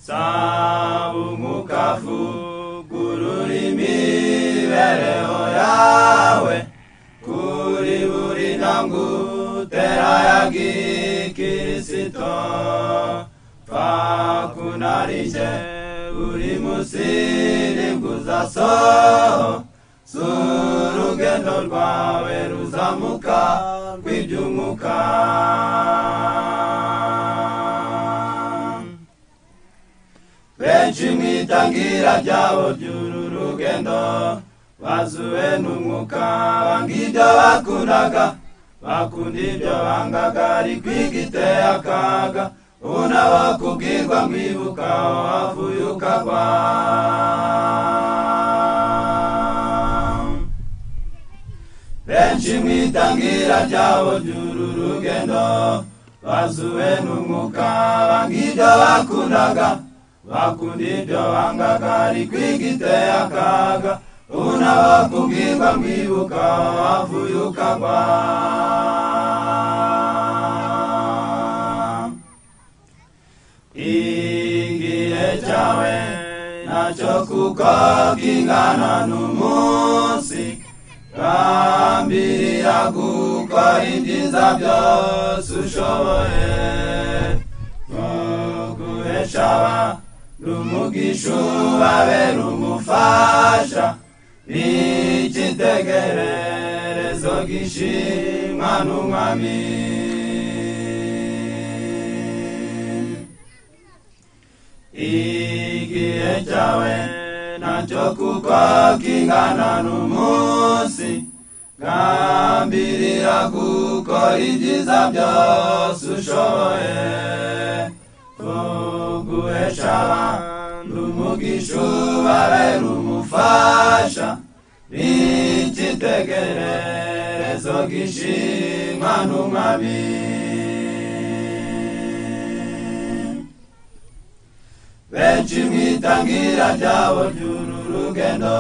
saba umwuka vugurura imibereho yawe kuri buri ntambwe utera ya gikristo pfa kunarije buri munsi nibwo uzasohoza urugendo rwawe ruzamuka rw'iby'umwuka. Benshi mwitangira ryabo ry'uru rugendo bazuwe n'umwuka, banga ibyo bakundaga, bakunda ibyo bangaga, ariko igiteye akaga ubu nabo kubwirwa mwibuka aho havuye ukagwa. Benshi mwitangira ryabo ry'uru rugendo bazuwe n'umwuka, banga ibyo bakundaga, bakunda ibyo bangaga, ariko igiteye akaga ubu nabo kubwirwa mwibuka aho havuye ukagwa. Igihe cyawe nacyo kuko kingana n'umunsi, gambirira gukora ibyiza byose ushoboye, guhesha umugisha ubabera umufasha, icyitegererezo gishimwa n'umwami. Igihe cyawe nacyo kuko kingana n'umunsi, gambirira gukora ibyiza byose ushoboye, guhesha abantu umugisha ubabera umufasha, icyitegererezo gishimwa n'umwami. Benshi mwitangira ryabo ry'uru rugendo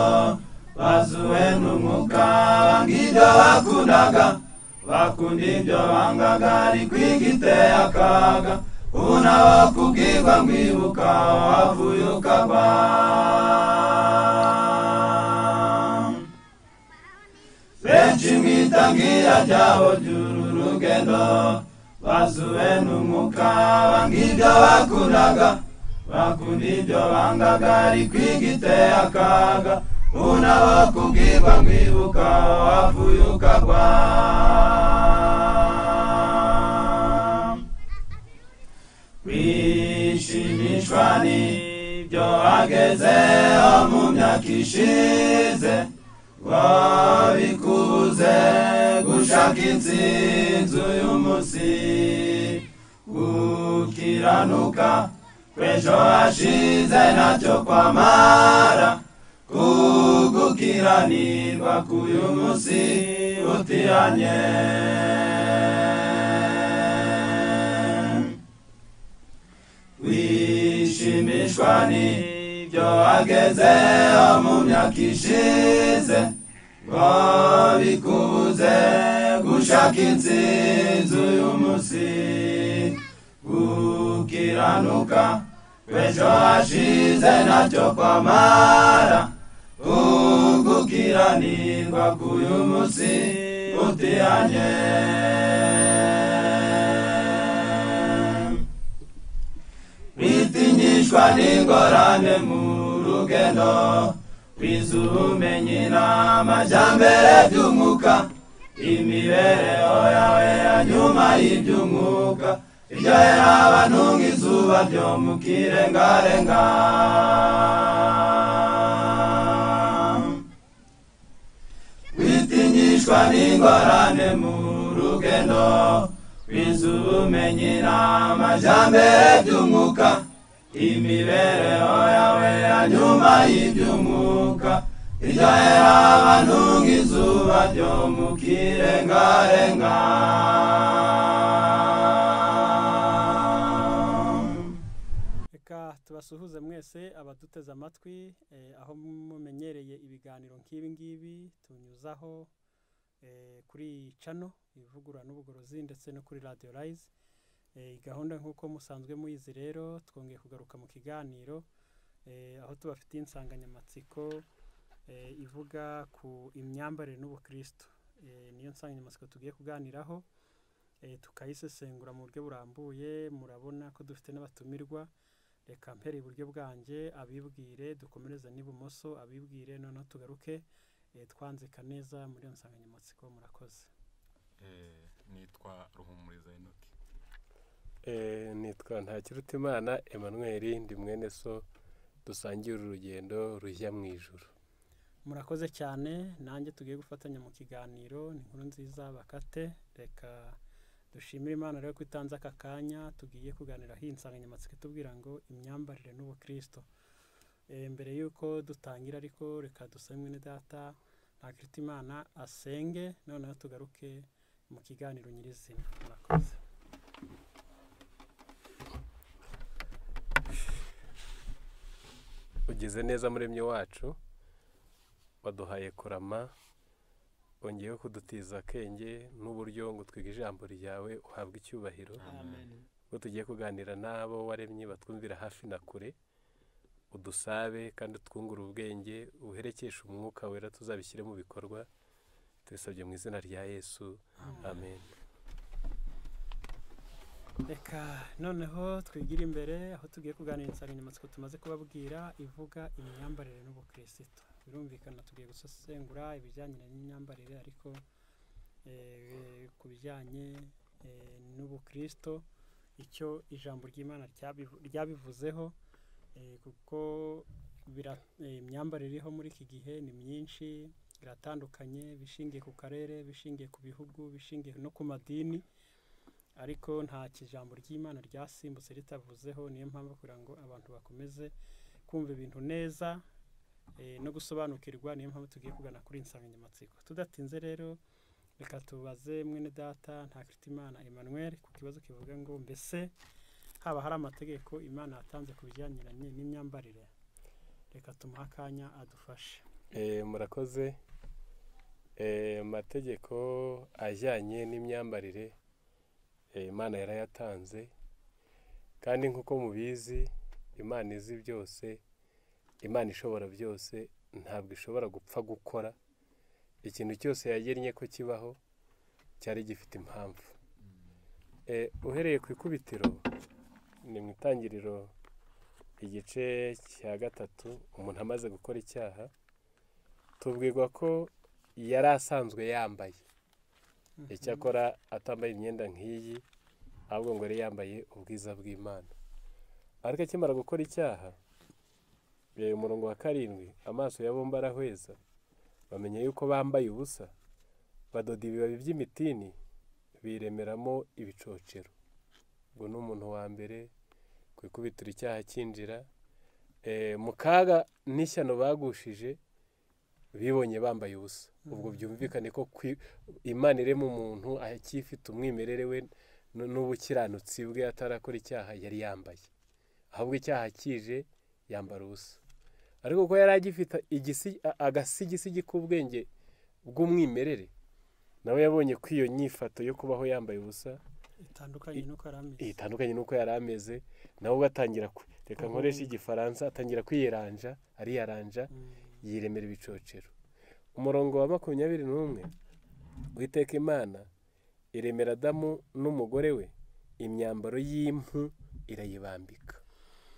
bazuwe n'umwuka, banga ibyo bakundaga, bakunda ibyo bangaga, ariko igiteye akaga ubu nabo kubwirwa mwibuka aho havuye ukagwa. Benshi mwitangira ryabo ry'uru rugendo bazuwe n'umwuka, banga ibyo bakundaga, bakunda ibyo bangaga, ariko igiteye akaga ubu nabo kubwirwa mwibuka aho havuye ukagwa. Kwishimishwa n'ibyo wagezeho mu myaka ishize, wabikubuze gushaka intsinzi uyu munsi, gukiranuka kw'ejo hashize ntacyo kwamara, kugukiranirwa k'uyu munsi utihanye. Wishimishwa n'ibyo wagezeho mu myaka ishize, ngo bikubuze gushaka intsinzi uyu munsi, gukiranuka kw'ejo hashize ntacyo kwamara, kugukiranirwa k'uyu munsi utihanye. Witinyishwa n'ingorane mu rugendo, wize ubumenyi n'amajyambere by'umwuka, imibereho yawe ya nyuma y'iby'umwuka iryohera abantu nk'izuba ryo mu kirengarenga. Witinyishwa n'ingorane mu rugendo, wize ubumenyi n'amajyambere by'umwuka, imibereho yawe ya nyuma y'iby'umwuka iryohera abantu nk'izuba ryo mu kirengarenga. Reka tubasuhuze mwese abaduteze amatwi, aho mumenyereye ibiganiro nk'ibi ngibi tunyuzaho kuri channel ivugurura n'ubugorozi ndetse no kuri Radio Rise. gahunda nk'uko musanzwe muyizi rero twongeye kugaruka mu kiganiro aho tubafitiye insanganyamatsiko ivuga ku imyambarire n'ubukristo. Niyo nsanganyamatsiko tugiye kuganiraho tukayisesengura mu buryo burambuye. Murabona ko dufite n'abatumirwa, reka mpere iburyo bwanjye abibwire, dukomereza n'ibumoso abibwire, noneho tugaruke twanzika neza muri iyo nsanganyamatsiko. Murakoze. Nitwa Ruhumuriza Enoki. Nitwa Ntakirutimana Emmanuel, ndi mwene so, dusangira urugendo rujya mu ijuru. Murakoze cyane, nanjye tugiye gufatanya mu kiganiro. Ni inkuru nziza bakate. Reka dushimire Imana rero ko itanze aka kanya tugiye kuganira iyi nsanganyamatsiko itubwira ngo imyambarire n'ubukristo. Mbere y'uko dutangira ariko reka dusabe mwene data Ntakirutimana asenge, noneho tugaruke mu kiganiro nyirizina. Murakoze. Ugize neza muremyi wacu, waduhaye kurama, wongeyeho kudutiza akenge n'uburyo ngo twige ijambo ryawe, uhabwe icyubahiro. Amen. Ubwo tugiye kuganira n'abo waremye batwumvira hafi na kure, udusabe kandi twungure ubwenge, uherekeshe umwuka wera, tuzabishyire mu bikorwa. Tubisabye mu izina rya Yesu. Amen. Reka noneho twigire imbere aho tugiye kuganira insanganyamatsiko tumaze kubabwira ivuga imyambarire n'ubukristo. Birumvikana tugiye gusesengura ibijyanye n'imyambarire, ariko ku bijyanye n'ubukristo icyo ijambo ry'Imana ryabivuzeho, kuko imyambarire iriho muri iki gihe ni myinshi, iratandukanye, bishingiye ku karere, bishingiye ku bihugu, bishingiye no ku madini, ariko nta kijambo ry'Imana ryasimbutse ritavuzeho. Niyo mpamvu kugira ngo abantu bakomeze kumva ibintu neza no gusobanukirwa, niyo mpamvu tugiye kugana kuri insanganyamatsiko. Tudatinze rero reka tubaze mwene data Ntakirutimana Emmanuel ku kibazo kivuga ngo mbese haba hari amategeko Imana yatanze ku bijyanye n'imyambarire. Reka tumuhe akanya adufashe. Murakoze. Amategeko ajyanye n'imyambarire Imana yarayatanze, kandi nk'uko mubizi Imana izi byose, Imana ishobora byose, ntabwo ishobora gupfa gukora ikintu cyose yagennye ko kibaho, cyari gifite impamvu. Uhereye ku ikubitiro, ni mu itangiriro igice cya 3, umuntu amaze gukora icyaha tubwirwa ko yari asanzwe yambaye, icyakora atambaye imyenda nk'iyi, ahubwo ngo yari yambaye ubwiza bw'Imana. Ariko akimara gukora icyaha, umurongo wa 7, amaso ya bombi arahweza, bamenya yuko bambaye ubusa, badoda ibibabi by'imitini biremeramo ibicocero. Ubwo ni umuntu wa mbere ku ikubitiro icyaha cyinjira, mu kaga n'ishyano bagushije bibonye bambaye ubusa. Ubwo byumvikane ko Imana irema umuntu akifite umwimerere we n'ubukiranutsi bwe, atarakora icyaha yari yambaye, ahubwo icyaha kije yambara ubusa. Ariko ko yari agifite agasigisigi k'ubwenge bw'umwimerere, nawe yabonye ko iyo nyifato yo kubaho yambaye ubusa itandukanye n'uko yari ameze, nawe ugatangira reka nkoresha igifaransa, atangira kwiyeranja, ariyaranja, yiremera ibicocero. Umurongo wa 21, Uwiteka Imana iremera Adamu n'umugore we imyambaro y'impu irayibambika.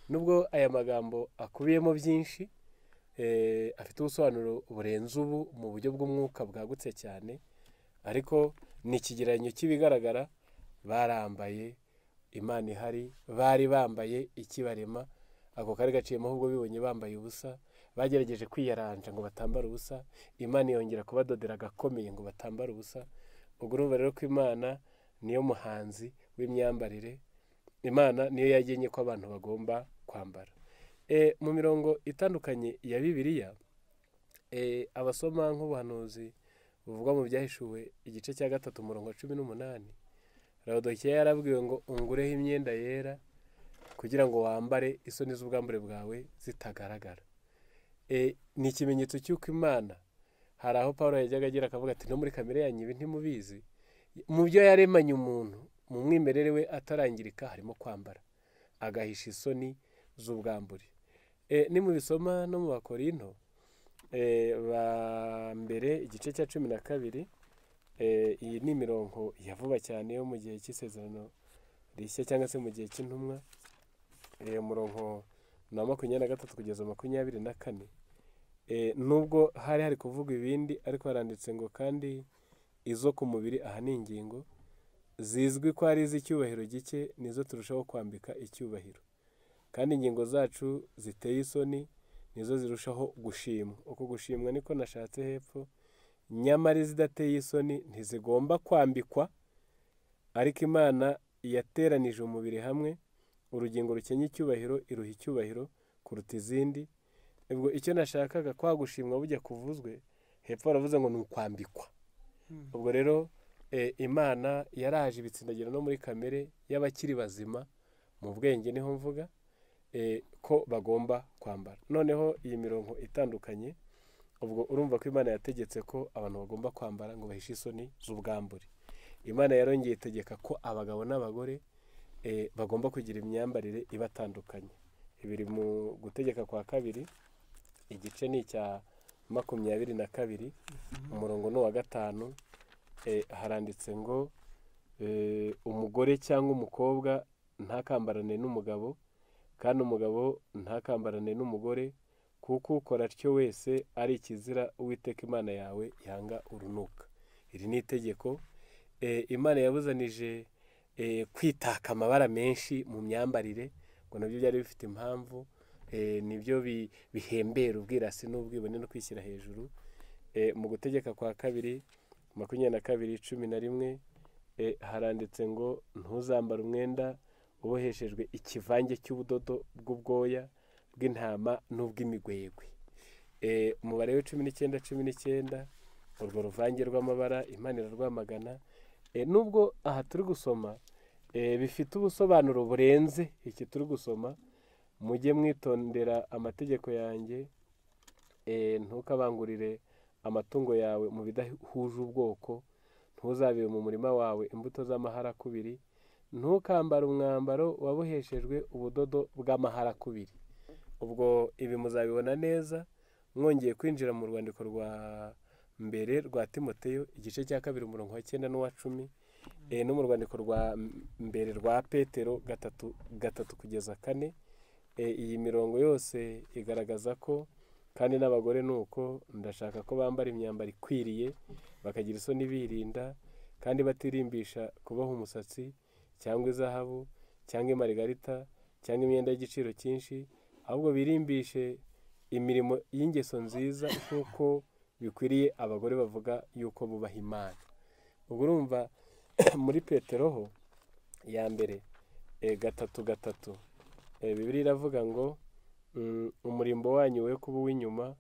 Nubwo aya magambo akubiyemo byinshi, afite ubusobanuro burenze ubu mu buryo bw'umwuka bwagutse cyane, ariko ni ikigereranyo cy'ibigaragara. Barambaye, Imana ihari, bari bambaye ikibarema, ako kari gaciyemo, ahubwo bibonye bambaye ubusa, bagerageje kwiyaranja ngo batambare ubusa, Imana yongera kubadodera agakomeye ngo batambare ubusa. Ubwo urumva rero ko Imana niyo muhanzi w'imyambarire, Imana niyo yagennye ko abantu bagomba kwambara. Mu mirongo itandukanye ya Bibiliya, abasoma nk'ubuhanuzi buvuga mu byahishuwe igice cya 3 umurongo wa 18, Laodikiya yarabwiwe ngo ungureho imyenda yera kugira ngo wambare, isoni z'ubwambure bwawe zitagaragara. Ni ikimenyetso cy'uko Imana, hari aho Pawulo yajyaga agira akavuga ati no muri kamere yanyu ibi ntimubizi, mu byo yaremanye umuntu mu mwimerere we atarangirika harimo kwambara agahisha isoni z'ubwambure. Nimubisoma no mu Bakorinto ba mbere igice cya 12, iyi ni imirongo ya vuba cyane yo mu gihe cy'isezerano rishya cyangwa se mu gihe cy'intumwa, umurongo na 23 kugeza 24. Nubwo hari kuvuga ibindi ariko haranditse ngo kandi izo ku mubiri aha ni ingingo zizwi ko ari iz'icyubahiro gike nizo turushaho kwambika icyubahiro, kandi ingingo zacu ziteye isoni nizo zirushaho gushimwa. Uko gushimwa niko nashatse hepfo. Nyamara izidateye isoni ntizigomba kwambikwa, ariko Imana yateranije umubiri hamwe, urugingo rukenye icyubahiro iruha icyubahiro kuruta izindi. Ubwo icyo nashakaga kwa gushimwa bujya kuvuzwe hepfo baravuze ngo ni ukwambikwa. Ubwo rero Imana yaraje ibitsindagira no muri kamere y'abakiri bazima, mu bwenge niho mvuga ko bagomba kwambara. Noneho iyi mirongo itandukanye, ubwo urumva ko Imana yategetse ko abantu bagomba kwambara ngo bahishe isoni z'ubwambure. Imana yarongeye itegeka ko abagabo n'abagore bagomba kugira imyambarire ibatandukanye. Ibiri mu gutegeka kwa 2, igice ni icya 22, umurongo ni uwa 5. Haranditse ngo umugore cyangwa umukobwa ntakambarane n'umugabo, kandi umugabo ntakambarane n'umugore, kuko ukora atyo wese ari ikizira Uwiteka Imana yawe yanga urunuka. Iri ni itegeko. Imana yabuzanije kwitaka amabara menshi mu myambarire, ngo nabyo byari bifite impamvu. Nibyo bihembera ubwirasi n'ubwibone no kwishyira hejuru. Mu gutegeka kwa 2 22:11 haranditse ngo ntuzambare umwenda uboheshejwe ikivange cy'ubudodo bw'ubwoya bw'intama n'ubw'imigwegwe. Umubare we 19:19, urwo ruvange rw'amabara Imana irarwamagana. Nubwo aha turi gusoma bifite ubusobanuro burenze iki turi gusoma, mujye mwitondera amategeko yanjye, ntukabangurire amatungo yawe mu bidahuje ubwoko, ntuzabibe mu murima wawe imbuto z'amaharakubiri, ntukambare umwambaro waboheshejwe ubudodo bw'amaharakubiri. Ubwo ibi muzabibona neza mwongeye kwinjira mu rwandiko rwa mbere rwa Timoteyo igice cya 2 umurongo wa 9 n'uwa 10, no mu rwandiko rwa mbere rwa Petero 3 kugeza 4. Iyi mirongo yose igaragaza ko kandi n'abagore nuko ndashaka ko bambara imyambaro ikwiriye, bakagira isoni birinda, kandi batirimbisha kuboha umusatsi cyangwa izahabu cyangwa imarigarita cyangwa imyenda y'igiciro cyinshi, ahubwo birimbishe imirimo y'ingeso nziza nk'uko bikwiriye abagore bavuga yuko bubaha Imana. Ubwo urumva muri Petero ho ya mbere 3:3 Bibiliya iravuga ngo umurimbo wanyu we kuba uw'inyuma,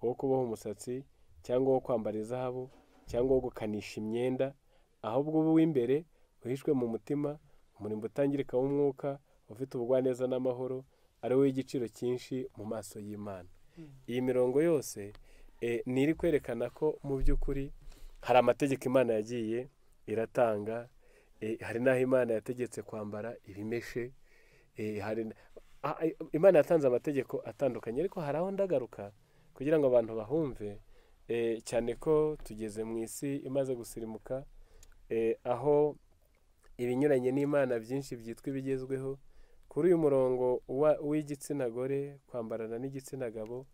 wo kuboha umusatsi cyangwa wo kwambara izahabu cyangwa wo gukanisha imyenda, ahubwo uba uw'imbere uhishwe mu mutima, umurimbo utangirika w'umwuka, ufite ubugwaneza n'amahoro, ari we w'igiciro cyinshi mu maso y'Imana. Iyi mirongo yose niri kwerekana ko mu by'ukuri hari amategeko Imana yagiye iratanga. Hari n'aho Imana yategetse kwambara ibimeshe. Imana yatanze amategeko atandukanye, ariko hari aho ndagaruka kugira ngo abantu bahumve, cyane ko tugeze mu isi imaze gusirimuka, aho ibinyuranye n'Imana byinshi byitwa ibigezweho. Kuri uyu murongo w'igitsina gore kwambarana n'igitsina gabo,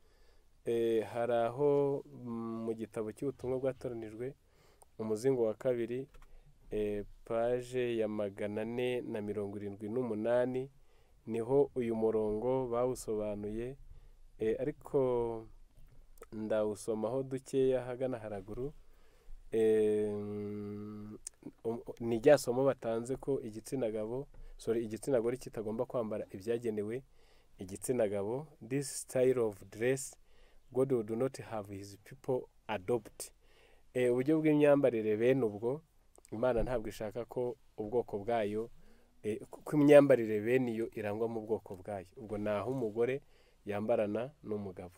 hari aho mu gitabo cy'ubutumwa bwatoranijwe umuzingo wa 2, paje ya 478 niho uyu murongo bawusobanuye, ariko ndawusomaho dukeya hagana haraguru. Ni rya somo batanze ko igitsina gore kitagomba kwambara ibyagenewe igitsina gabo. This style of dress God would not have his people adopt. Uburyo bw'imyambarire bene ubwo Imana ntabwo ishaka ko ubwoko bwayo, ko imyambarire bene iyo irangwa mu bwoko bwayo. Ubwo naho umugore yambarana n'umugabo.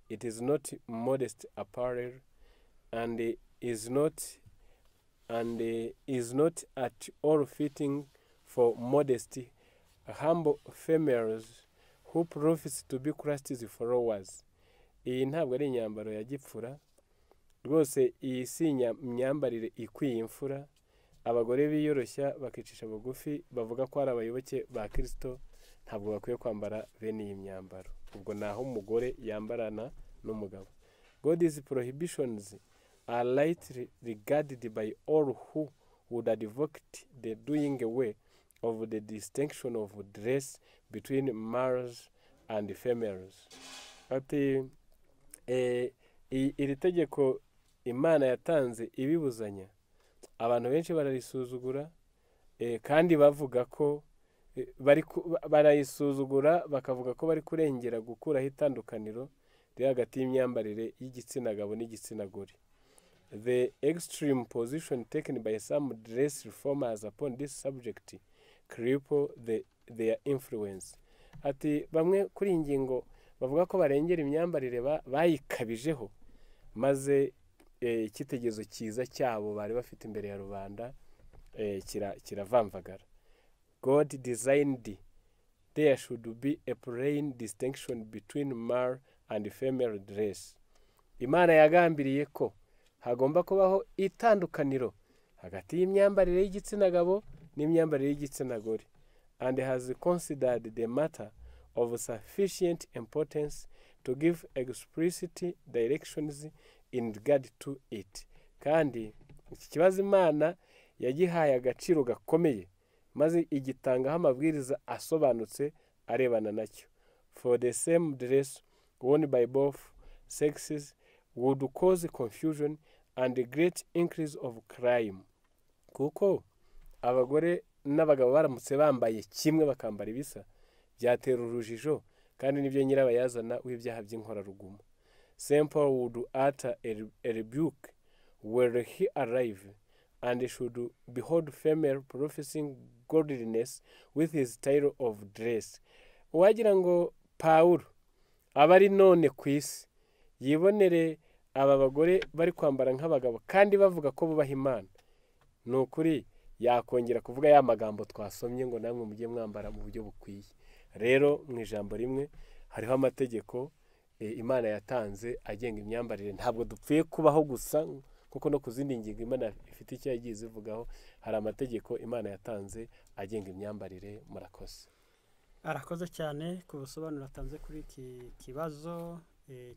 It is not modest apparel and is not and is not at all fitting for modesty, humble females who profess to be Christ's followers. Iyi ntabwo ari imyambaro ya gipfura rwose, iyi si imyambarire ikwiye imfura. Abagore biyoroshya bakicisha bugufi bavuga ko ari abayoboke ba Kristo ntabwo bakwiye kwambara bene iyi myambaro. Ubwo naho umugore yambarana n'umugabo. God's prohibitions are lightly regarded by all who would advocate the doing away of the distinction of dress between males and females. Ati iri tegeko Imana yatanze ibibuzanya, abantu benshi bararisuzugura, kandi bavuga ko barayisuzugura bakavuga ko bari kurengera gukuraho itandukaniro riri hagati y'imyambarire y'igitsina gabo n'igitsina gore. The extreme position taken by some dress reformers upon this subject cripple their influence. Ati bamwe kuri iyi ngingo bavuga ko barengera imyambarire bayikabijeho, maze icyitegerezo cyiza cyabo bari bafite imbere ya rubanda kiravamvagara. God designed there should be a plain distinction between male and female dress. Imana yagambiriye ko hagomba kubaho itandukaniro hagati y'imyambarire y'igitsina gabo n'imyambarire y'igitsina gore, and has considered the matter of sufficient importance to give explicit directions in regard to it. Kandi iki kibazo Imana yagihaye agaciro gakomeye, maze igitangaho amabwiriza asobanutse arebana nacyo. For the same dress worn by both sexes would cause confusion and a great increase of crime. Kuko abagore n'abagabo baramutse bambaye kimwe bakambara ibisa, byatera urujijo, kandi nibyo nyirabayazana w'ibyaha by'inkorarugomo. St. Paul would utter a rebuke where he arrived, and should behold female professing godliness with his style of dress. Wagira ngo Pawulo aba ari none ku isi yibonere aba bagore bari kwambara nk'abagabo kandi bavuga ko bubaha Imana, ni ukuri yakongera kuvuga ya magambo twasomye ngo namwe mujye mwambara mu buryo bukwiye. Rero mu ijambo rimwe hariho amategeko Imana yatanze agenga imyambarire. Ntabwo dupfuye kubaho gusa, kuko no ku zindi ngingo Imana ifite icyo yagiye izivugaho. Hari amategeko Imana yatanze agenga imyambarire. Murakoze. Arakoze cyane ku busobanuro atanze kuri iki kibazo,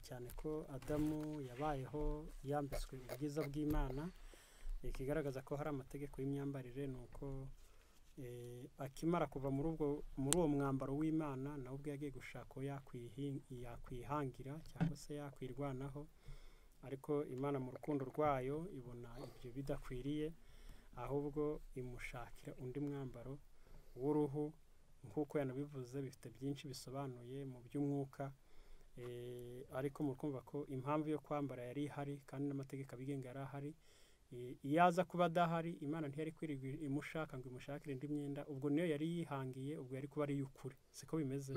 cyane ko Adamu yabayeho yambitswe ubwiza bw'Imana. Ikigaragaza ko hari amategeko y'imyambarire ni uko akimara kuva muri uwo mwambaro w'Imana, nawe ubwo yagiye gushaka yakwihangira cyangwa se yakwirwanaho, ariko Imana mu rukundo rwayo ibona ibyo bidakwiriye, ahubwo imushakira undi mwambaro w'uruhu. Nk'uko yanabivuze, bifite byinshi bisobanuye mu by'umwuka, ariko murumva ko impamvu yo kwambara yari ihari kandi n'amategeko abigenga yari ahari. Iyo aza kuba adahari, Imana ntiyari kwirirwa imushaka ngo imushakire indi myenda, ubwo niyo yari yihangiye, ubwo yari kuba ari y'ukuri. Siko bimeze?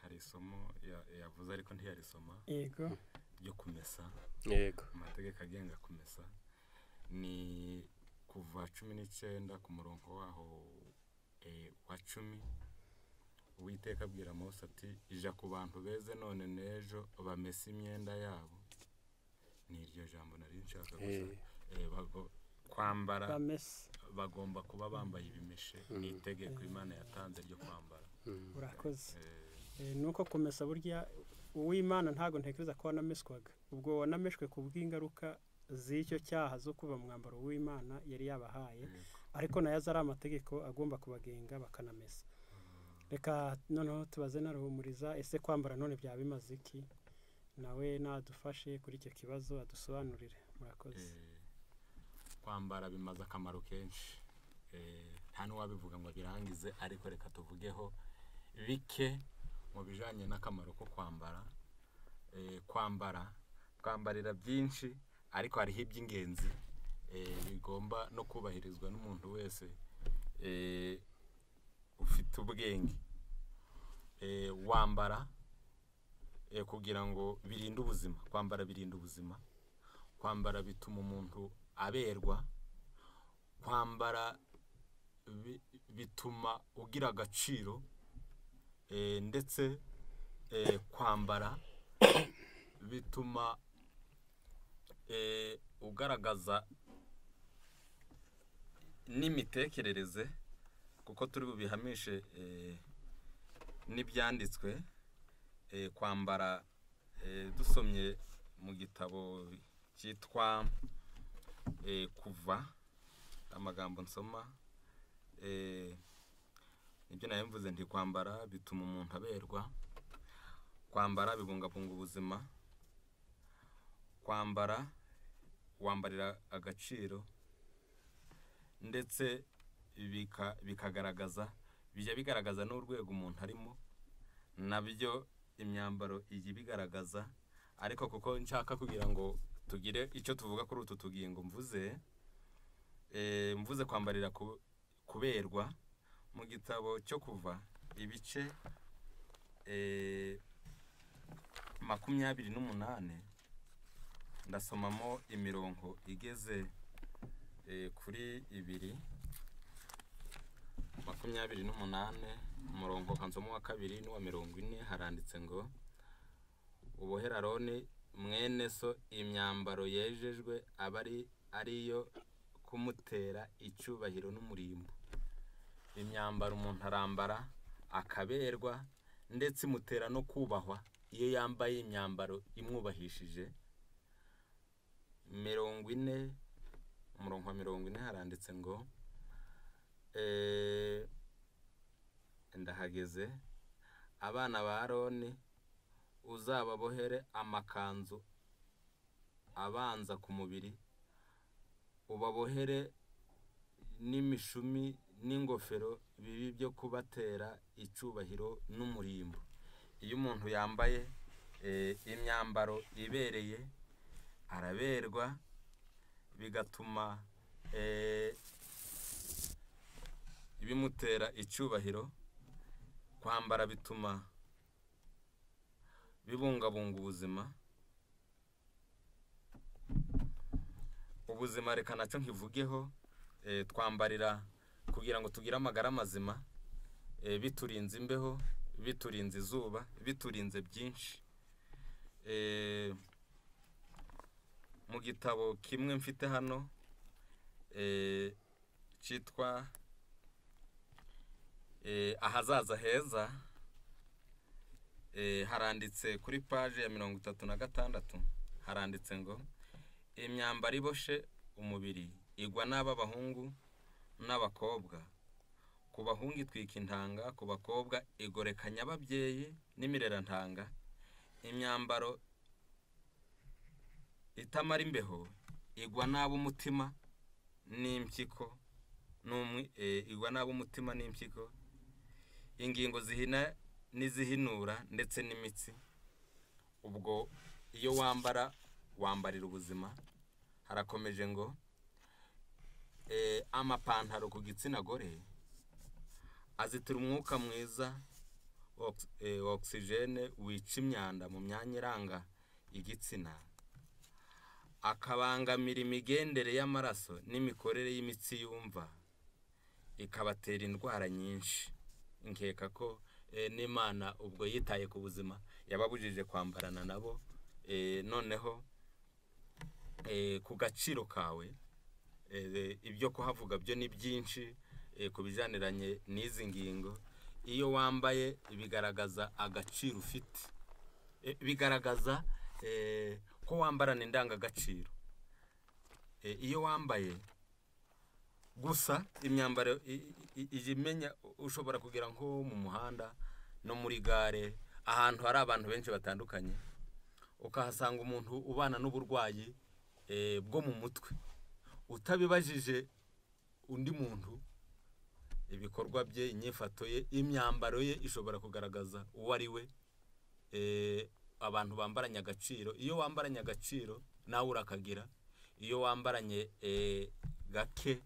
Hari isomo yavuze ariko ntiyarisoma. Yego. Ryo kumesa. Yego. Amategeko agenga kumesa ni kuva 19 ku murongo waho wa 10. Uwiteka abwira Mose ati, ija ku bantu beze none n'ejo bamesa imyenda yabo. Ni iryo jambo nari nshaka gusa. Kwambara bagomba kuba bambaye ibimeshe. Ni itegeko Imana yatanze ryo kwambara. Urakoze. Nuko kumesa burya uw'Imana ntago ntekereza ko wanameswaga, ubwo wanameshwe ku bw'ingaruka z'icyo cyaha zo kuba mu mwambaro w'Imana yari yabahaye, ariko nayo ari amategeko agomba kubagenga bakanamesa. Reka noneho tubaze na Ruhumuriza, ese kwambara none byaba bimaze iki? Nawe nadufashe kuri icyo kibazo adusobanurire. Murakoze. Kwambara bimaze akamaro kenshi, nta n'uwabivuga ngo birangize, ariko reka tuvugeho bike mu bijanye n'akamaro ko kwambara. Kwambarira byinshi, ariko hariho iby'ingenzi bigomba no kubahirizwa n'umuntu wese ufite ubwenge. Wambara kugira ngo birinde ubuzima. Kwambara birinda ubuzima. Kwambara bituma umuntu aberwa. kwambara bituma ugira agaciro, ndetse kwambara bituma ugaragaza n'imitekerereze, kuko turi bubihamishe n'ibyanditswe. Kwambara dusomye mu gitabo cyitwa Kuva, amagambo nsoma, ibyo nayo mvuze nti kwambara bituma umuntu aberwa, kwambara bibungabunga ubuzima, kwambara wambarira agaciro, ndetse bikagaragaza, bijya bigaragaza n'urwego umuntu arimo, nabyo imyambaro ijya bigaragaza. Ariko kuko nshaka kugira ngo tugire icyo tuvuga kuri utu tugingo mvuze kwambarira kuberwa, mu gitabo cyo Kuva ibice 28 ndasomamo imirongo igeze kuri 28, umurongo kansomo wa 2 n'uwa 40, haranditse ngo ubohera Aroni mwene so imyambaro yejejwe abari ariyo kumutera icyubahiro n'umurimbo. Imyambaro umuntu arambara akaberwa, ndetse imutera no kubahwa iyo yambaye imyambaro imwubahishije. 40, umurongo wa 40 haranditse ngo ndahageze, abana ba Aroni uzababohere amakanzu abanza ku mubiri, ubabohere n'imishumi n'ingofero bibi byo kubatera icyubahiro n'umurimbo. Iyo umuntu yambaye imyambaro ibereye araberwa, bigatuma bimutera icyubahiro. Kwambara bituma bibungabunga ubuzima. Reka nacyo nkivugeho, twambarira kugira ngo tugire amagara mazima, biturinze imbeho, biturinze izuba, biturinze byinshi. Mu gitabo kimwe mfite hano cyitwa Ahazaza heza, haranditse kuri paje ya 36, haranditse ngo imyambaro iboshe umubiri igwa n'ab'abahungu n'abakobwa. Ku bahungu itwika intanga, ku bakobwa igorekanya ababyeyi n'imirerantanga. Imyambaro itamara imbeho igwa n'ab'umutima n'impyiko, igwa n'ab'umutima n'impyiko, ingingo zihina n'izihinura, ndetse n'imitsi. Ubwo iyo wambarira ubuzima. Harakomeje ngo amapantaro ku gitsina gore azitira umwuka mwiza, oxygene wica imyanda mu myanya iranga igitsina, akabangamira imigendere y'amaraso n'imikorere y'imitsi yumva, ikabatera indwara nyinshi. Nkeka ko n'Imana ubwo yitaye ku buzima yababujije kwambarana nabo. Noneho ku gaciro kawe, ibyo kuhavuga byo ni byinshi ku bijaniranye n'izi ngingo. Iyo wambaye bigaragaza agaciro ufite, bigaragaza ko wambarana indangagaciro. Iyo wambaye gusa imyambaro ijimenya, ushobora kugira nko mu muhanda no muri gare, ahantu hari abantu benshi batandukanye, ukahasanga umuntu ubana n'uburwayi bwo mu mutwe, utabibajije undi muntu, ibikorwa bye, inyifato ye, imyambaro ye ishobora kugaragaza uwo ari we. Abantu bambaranye agaciro, iyo wambaranye agaciro nawe urakagira. Iyo wambaranye gake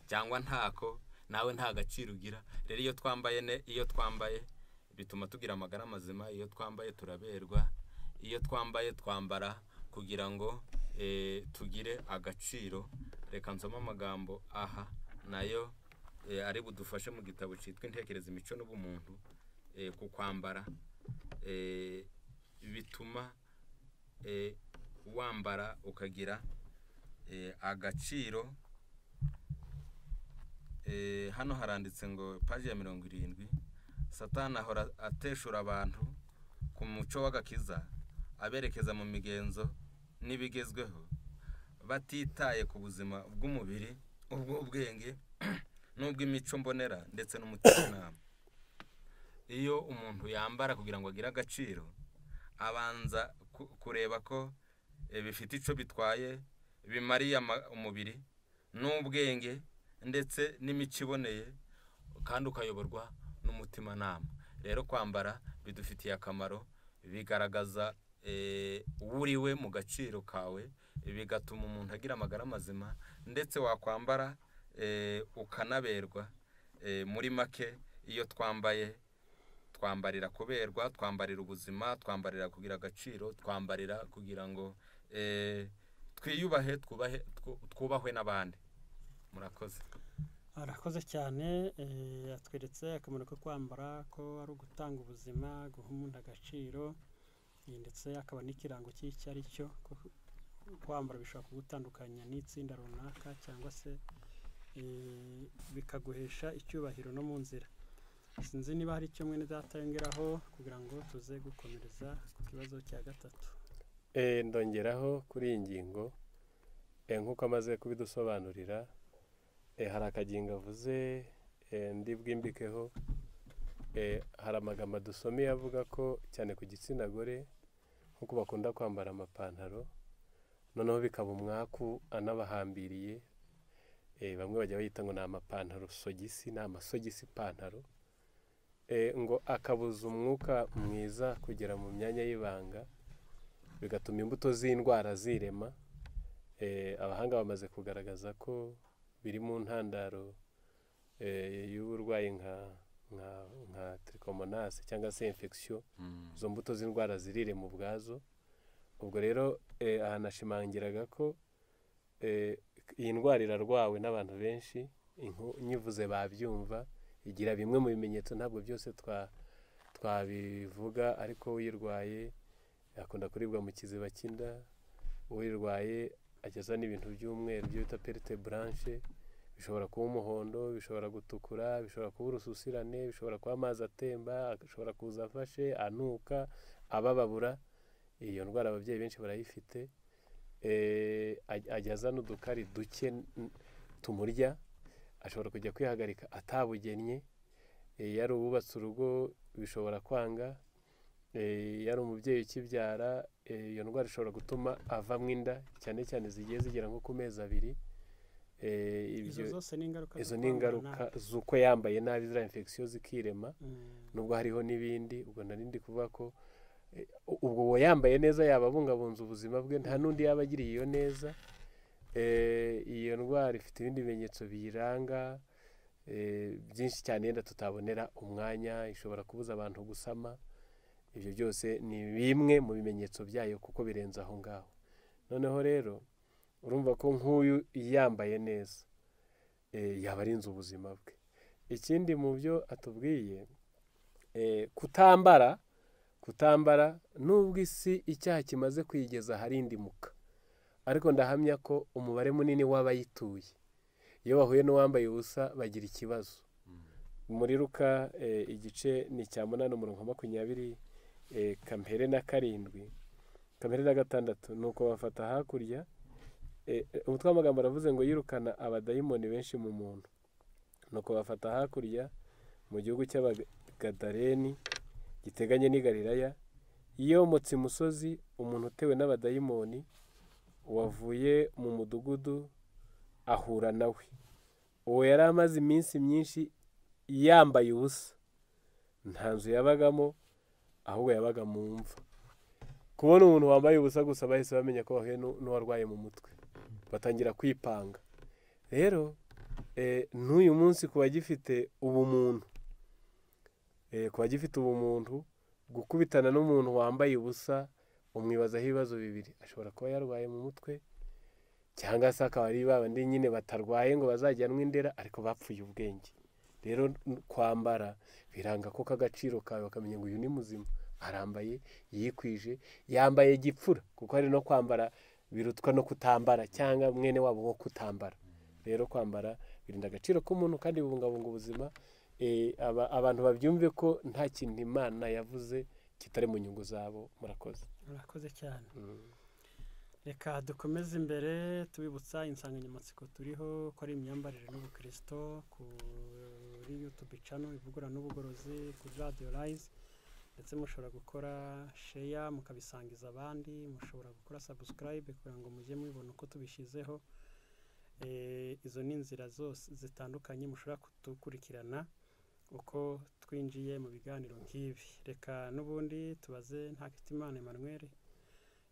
cyangwa ntako, nawe nta gaciro ugira. Rero iyo twambaye bituma tugira amagara mazima. Iyo twambaye turaberwa. Iyo twambaye twambara kugira ngo tugire agaciro, reka nsome amagambo aha nayo ari budufashe mu gitabo cyitwa intekerezo imico n'ubumuntu. Ku kwambara bituma wambara ukagira agaciro. Hano haranditse ngo paji ya 70, Satani ahora ateshura abantu ku muco w'agakiza, aberekeza mu migenzo n'ibigezweho, batitaye ku buzima bw'umubiri, ubw'ubwenge n'ubw'imico mbonera ndetse n'umutimanama. Iyo umuntu yambara kugira ngo agire agaciro, abanza kureba ko bifite ico bitwaye, bimariye umubiri n'ubwenge ndetse n'imico iboneye, kandi ukayoborwa n'umutimanama. Rero kwambara bidufitiye akamaro, bigaragaza uriwe mu gaciro kawe, bigatuma umuntu agira amagara mazima, ndetse wakwambara ukanaberwa. Muri make iyo twambarira kuberwa, twambarira ubuzima, twambarira kugira agaciro, twambarira kugira ngo twiyubahe, twubahwe n'abandi. Murakoze. Arakoze cyane. Atweretse akamaro ko kwambara ko ari ugutanga ubuzima, guha umuntu agaciro, ndetse akaba n'ikirango cy'icyo ari cyo. Kwambara bishobora kugutandukanya n'itsinda runaka, cyangwa se bikaguhesha icyubahiro no mu nzira. Sinzi niba hari icyo mwene data yongeraho kugira ngo tuze gukomereza ku kibazo cya gatatu. Ndongeraho kuri iyi ngingo, nk'uko amaze kubidusobanurira, hari akagingo avuze ndi bwimbikeho. Hari amagambo dusomeye avuga ko cyane ku gitsina gore nk'uko bakunda kwambara amapantaro, noneho bikaba umwaku anabahambiriye. Bamwe bajya bayita ngo ni amapantaro sogisi, ni amasogisi pantaro, ngo akabuza umwuka mwiza kugera mu myanya y'ibanga, bigatuma imbuto z'indwara zirema. Abahanga bamaze kugaragaza ko biri mu ntandaro y'uburwayi nka trichomonas cyangwa se infection. Izo mbuto z'indwara zirirema ubwazo. Ubwo rero ahanashimangiraga ko iyi ndwara irarwawe n'abantu benshi, nyivuze babyumva. Igira bimwe mu bimenyetso, ntabwo byose twabivuga, ariko uyirwaye akunda kuribwa mu kiziba cy'inda, uyirwaye ageza n'ibintu by'umweru byo bita perte blanche, bishobora kuba umuhondo, bishobora gutukura, bishobora kuba urususirane, bishobora kuba amazi atemba, ashobora kuza afashe, anuka, abababura. Iyo ndwara ababyeyi benshi barayifite. Ajyaza n'udukari duke tumurya, ashobora kujya kwihagarika atabugennye. Yari uwubatse urugo bishobora kwanga. Yari umubyeyi ukibyara, iyo ndwara ishobora gutuma avamo inda, cyane cyane zigiye zigera nko ku mezi 2. Izo ni ingaruka z'uko yambaye nabi, ziriya infection zikirema. Nubwo hariho n'ibindi, ubwo narindi kuvuga ko ubwo uwo yambaye neza yaba abungabunza ubuzima bwe, nta n'undi yaba agiriye iyo neza. Iyo ndwara ifite ibindi bimenyetso biyiranga byinshi cyane yenda tutabonera umwanya. Ishobora kubuza abantu gusama. Ibyo byose ni bimwe mu bimenyetso byayo, kuko birenze aho ngaho. Noneho rero urumva ko nk'uyu yambaye neza yaba arinze ubuzima bwe. Ikindi mu byo atubwiye, kutambara nubwo isi icyaha kimaze kwigeza harindimuka, ariko ndahamya ko umubare munini w'abayituye iyo bahuye n'uwambaye ubusa bagira ikibazo. Muri Luka igice ni cya 8:20, kampere na 7, kampere na 6, nuko bafata hakurya. Umutwe w'amagambo aravuze ngo yirukana abadayimoni benshi mu muntu. Nuko bafata hakurya mu gihugu cy'Abagadaleni giteganye n'i Galilaya, yomotse imusozi umuntu utewe n'abadayimoni wavuye mu mudugudu ahura nawe. Uwo yari amaze iminsi myinshi yambaye ubusa, nta nzu yabagamo, ahubwo yabaga mu mva. Kubona umuntu wambaye ubusa gusa bahise bamenya ko bahuye n'uwarwaye mu mutwe, batangira kwipanga. Rero n'uyu munsi kuba gifite ubumuntu, gukubitana n'umuntu wambaye ubusa, umwibazaho ibibazo bibiri. Ashobora kuba yarwaye mu mutwe, cyangwa se akaba ari babandi nyine batarwaye ngo bazajyanwe indera ariko bapfuye ubwenge. Rero kwambara biranga ko k'agaciro kawe bakamenya ngo uyu ni muzima, arambaye yikwije, yambaye gipfura, kuko hari no kwambara birutwa no kutambara cyangwa mwene wabo wo kutambara. Rero kwambara birinda agaciro k'umuntu kandi bibungabunga ubuzima. Abantu babyumve ko nta kintu Imana yavuze kitari mu nyungu zabo. Murakoze cyane. Reka dukomeze imbere tubibutsa insanganyamatsiko turiho ko ari imyambarire n'ubukristo kuri YouTube channel Ivugurura n'Ubugorozi, kuri Radio Rise, ndetse mushobora gukora share mukabisangiza abandi, mushobora gukora subscribe kugira ngo mujye mubibona uko tubishyizeho. Izo ni inzira zose zitandukanye mushobora kudukurikirana uko twinjiye mu biganiro nk'ibi. Reka n'ubundi tubaze Ntakitimana Emmanuel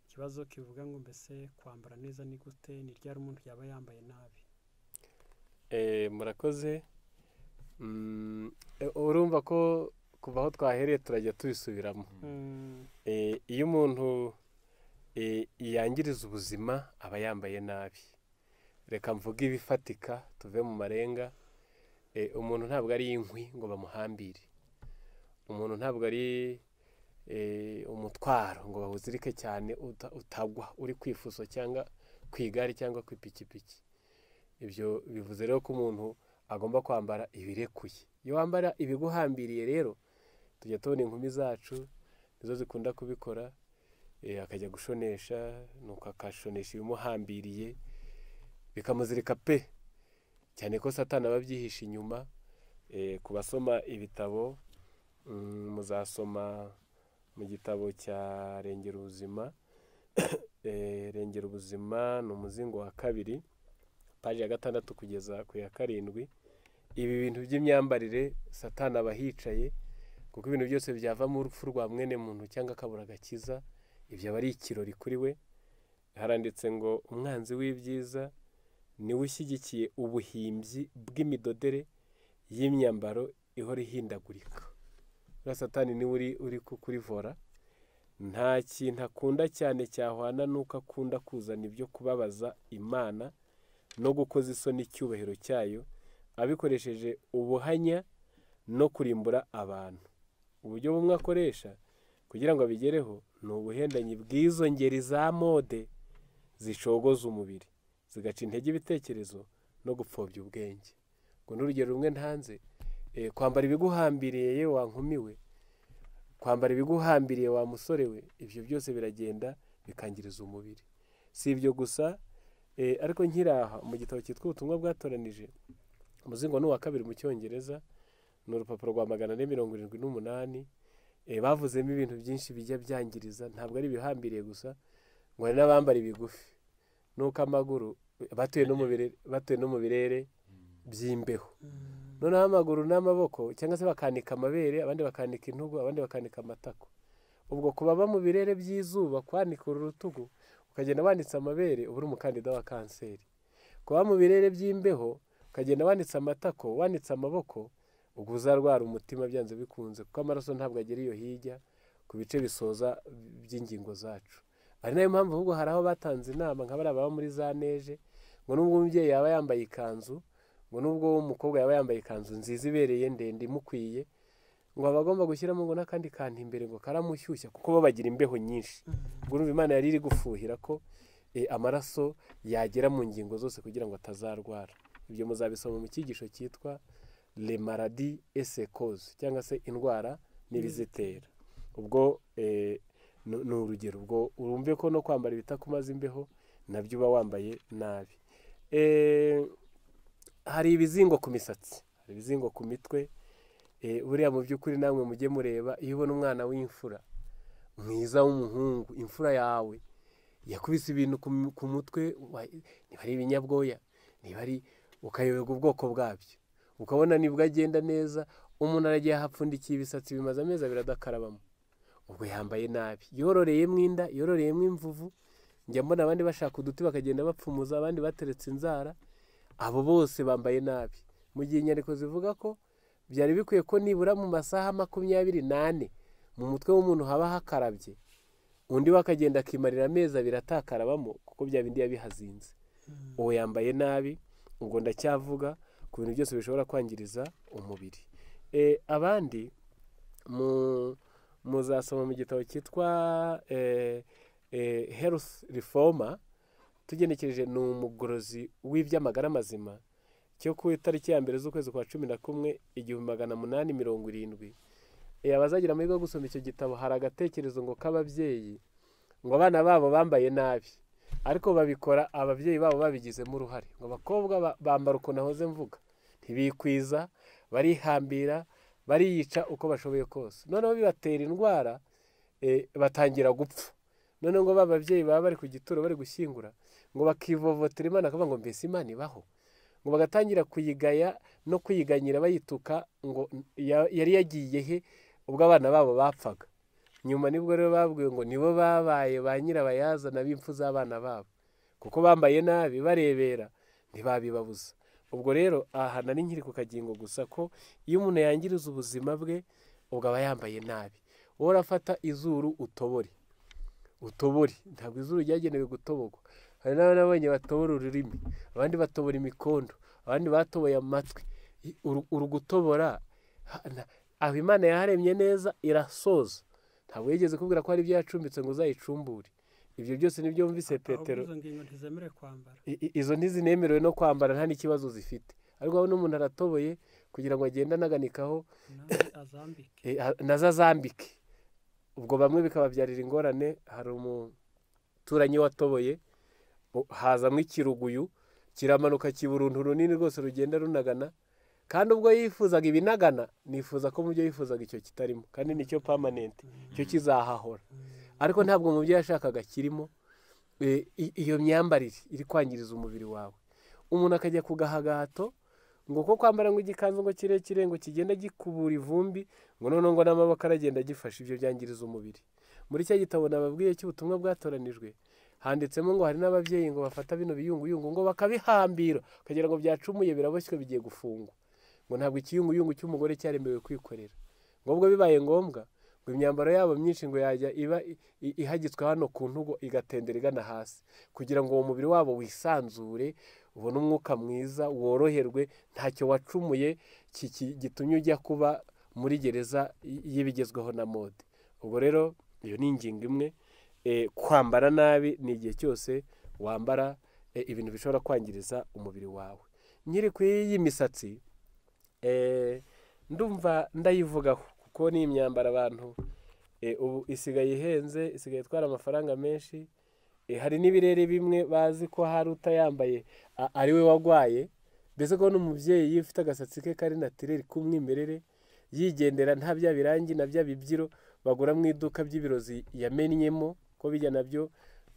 ikibazo kivuga ngo mbese kwambara neza ni gute, ni ryari umuntu yaba yambaye nabi? Murakoze. Urumva ko kuva aho twahereye turajya tubisubiramo. Iyo umuntu yangiriza ubuzima aba yambaye nabi. Reka mvuge ibifatika tuve mu marenga. Umuntu ntabwo ari inkwi ngo bamuhambire, umuntu ntabwo ari umutwaro ngo bawuzirike cyane utagwa uri kwifuso cyangwa ku igare cyangwa ku ipikipiki. Ibyo bivuze rero ko umuntu agomba kwambara ibirekuye. Iyo wambara ibiguhambiriye rero tujya tubona inkumi zacu nizo zikunda kubikora, akajya gushonesha nuko akashonesha ibimuhambiriye bikamuzirika pe, cyane ko Satani aba abyihishe inyuma. Ku basoma ibitabo muzasoma mu gitabo cya Rengera Ubuzima. Rengera Ubuzima ni umuzingo wa 2 paji ya 6 kugeza ku ya 7. Ibi bintu by'imyambarire Satani aba hicaye, kuko ibintu byose byava mu rupfu rwa mwene muntu cyangwa akabura agakiza, ibyo aba ari ikirori kuri we. Haranditse ngo umwanzi w'ibyiza niwe ushyigikiye ubuhimbyi bw'imidodere y'imyambaro ihora ihindagurika. Satani niwe uri kurivora. Nta kintu akunda cyane cyahwana nuko akunda kuzana ibyo kubabaza Imana no gukoza isoni icyubahiro cyayo, abikoresheje ubuhanya no kurimbura abantu. Uburyo bumwe akoresha kugira ngo abigereho ni ubuhendanyi bw'izo ngeri za mode zishogoza umubiri, zigaca intege ibitekerezo no gupfobya ubwenge. Ngo n'urugero rumwe ntanze, kwambara ibiguhambiriye yewe wa nkumi we, kwambara ibiguhambiriye wa musore we, ibyo byose biragenda bikangiriza umubiri. Si ibyo gusa, ariko nkiraha mu gitabo cyitwa Ubutumwa Bwatoranije, umuzingo ni uwa 2 mu Cyongereza, ni urupapuro rwa 478. Bavuzemo ibintu byinshi bijya byangiriza, ntabwo ari ibihambiriye gusa, ngo hari n'abambara ibigufi nuko amaguru batuye no mu birere by'imbeho. Noneho amaguru n'amaboko cyangwa se bakanika amabere, abandi bakanika intugu, abandi bakanika amatako. Ubwo kubaba mu birere by'izuba, kwanika urutugu ukagenda wanitse amabere, uba uri umukandida wa kanseri. Kuba mu birere by'imbeho ukagenda wanitse amatako, wanitse amaboko, ubwo uzarwara umutima byanze bikunze, kuko amaraso ntabwo agera iyo hirya ku bice bisoza by'ingingo zacu. Ari nayo mpamvu ahubwo hari aho batanze inama nka bariya baba muri za neje, ngo nubwo umubyeyi yaba yambaye ikanzu, ngo nubwo umukobwa yaba yambaye ikanzu nziza ibereye ndende imukwiye, ngo aba agomba gushyiramo ngo n'akandi kantu imbere ngo karamushyushya, kuko bo bagira imbeho nyinshi. Ubwo urumva Imana yari iri gufuhira ko amaraso yagera mu ngingo zose kugira ngo atazarwara. Ibyo muzabisoma mu cyigisho cyitwa Le Maladie et ses causes, cyangwa se indwara n'ibizitera. Ubwo ni urugero. Ubwo urumve ko no kwambara ibitakumaza imbeho nabyo uba wambaye nabi. Hari ibizingo ku misatsi, hari ibizingo ku mitwe. Buriya mu by'ukuri namwe mujye mureba, iyo ubona umwana w'imfura mwiza w'umuhungu, imfura yawe yakubise ibintu ku mutwe, niba ari ibinyabwoya, niba ari, ukayoberwa ubwoko bwabyo, ukabona nibwo agenda neza, umuntu aragiye ahapfundikiye ibisatsi bimaze amezi 2 adakarabamo, ubwo yambaye nabi. Yororeyemo inda, yororeyemo imvuvu. Njya mbona abandi bashaka uduti bakagenda bapfumuza, abandi bateretse inzara. Abo bose bambaye nabi, mu gihe inyandiko zivuga ko byari bikwiye ko nibura mu masaha 24 mu mutwe w'umuntu haba hakarabye, undi wakagenda akimarira amezi 2 atakarabamo, kuko bya bindi yabihazinze. uwo yambaye nabi. ubwo ndacyavuga ku bintu byose bishobora kwangiriza umubiri. Abandi muzasoma mu gitabo cyitwa health reformer, tugenekereje ni umugorozi w'iby'amagara mazima, cyo ku itariki ya mbere z'ukwezi kwa 11 1870. Abazagira amahirwe yo gusoma icyo gitabo, hari agatekerezo ngo k'ababyeyi ngo abana babo bambaye nabi, ariko babikora ababyeyi babo babigizemo uruhare. ngo abakobwa bambara uko nahoze mvuga, ntibikwiza, barihambira, bariyica uko bashoboye kose, noneho bibatera indwara, batangira gupfa. noneho ngo bababyeyi baba bari ku gituro bari gushyingura, ngo bakivovotera Imana akavuga ngo mbese Imana ibaho, ngo bagatangira kuyigaya no kuyiganyira bayituka ngo yari yagiye he ubwo abana babo bapfaga. nyuma nibwo rero babwiwe ngo nibo babaye ba nyirabayazana b'impfu z'abana babo, kuko bambaye nabi barebera ntibabibabuza. ubwo rero aha nari nkiri ku kagingo gusa ko iyo umuntu yangiriza ubuzima bwe ubwo aba yambaye nabi. wowe urafata izuru utobore, ntabwo izuru ryagenewe gutoborwa. hari n'abanye batobora ururimi, abandi batobora imikondo, abandi batoboye amatwi. uri gutobora aho Imana yaharemye neza irasoza, ntabwo yigeze kubwira ko hari ibyo yacumbitse ngo uzayicumbure. ibyo byose nibyo mvise Petero. izo ntizinemerewe no kwambara, nta n'ikibazo zifite, ariko aho n'umuntu aratoboye kugira ngo agende anaganikaho nazo azambike. ubwo bamwe bikababyarira ingorane. hari umuturanyi watoboye, hazamo ikiruguyu, kiramanuka kiba uruntu runini rwose rugenda runagana, kandi ubwo yifuzaga ibinagana, nifuza ko mu byo yifuzaga icyo kitarimo, kandi nicyo permanent, icyo kizahahora. ariko ntabwo mu byo yashakaga kirimo iyo myambarire iri kwangiriza umubiri wawe. umuntu akajya ku gahagato ngo ko kwambara ngo igikanzu ngo kirekire ngo kigenda gikubura ivumbi, ngo noneho ngo n'amaboko aragenda agifasha. ibyo byangiriza umubiri. muri cya gitabo nababwiye cy'ubutumwa bwatoranijwe, handitsemo ngo hari n'ababyeyi ngo bafata bino biyunguyungu ngo bakabihambira, ukagira ngo byacumuye biraboshywe bigiye gufungwa. ngo ntabwo ikiyunguyungu cy'umugore cyaremewe kwikorera. ngo ubwo bibaye ngombwa ngo imyambaro yabo myinshi ngo yajya iba ihagitswe hano ku ntugu igatendera igana hasi, kugira ngo uwo mubiri wabo wisanzure, ubone umwuka mwiza, woroherwe, ntacyo wacumuye gitumye ujya kuba muri gereza y'ibigezweho na mode. ubwo rero iyo ni ingingo imwe. kwambara nabi ni igihe cyose wambara ibintu bishobora kwangiriza umubiri wawe. nkiri ku iyi misatsi, ndumva ndayivugaho kuko ni imyambaro abantu ubu isigaye ihenze, isigaye itwara amafaranga menshi. hari n'ibirere bimwe bazi ko hari utayambaye ari we wagwaye, mbese ko n'umubyeyi ufite agasatsi ke kari natireri k'umwimerere, yigendera nta bya birangi na bya bibyiro bagura mu iduka by'ibirozi yamennyemo, ko bijya nabyo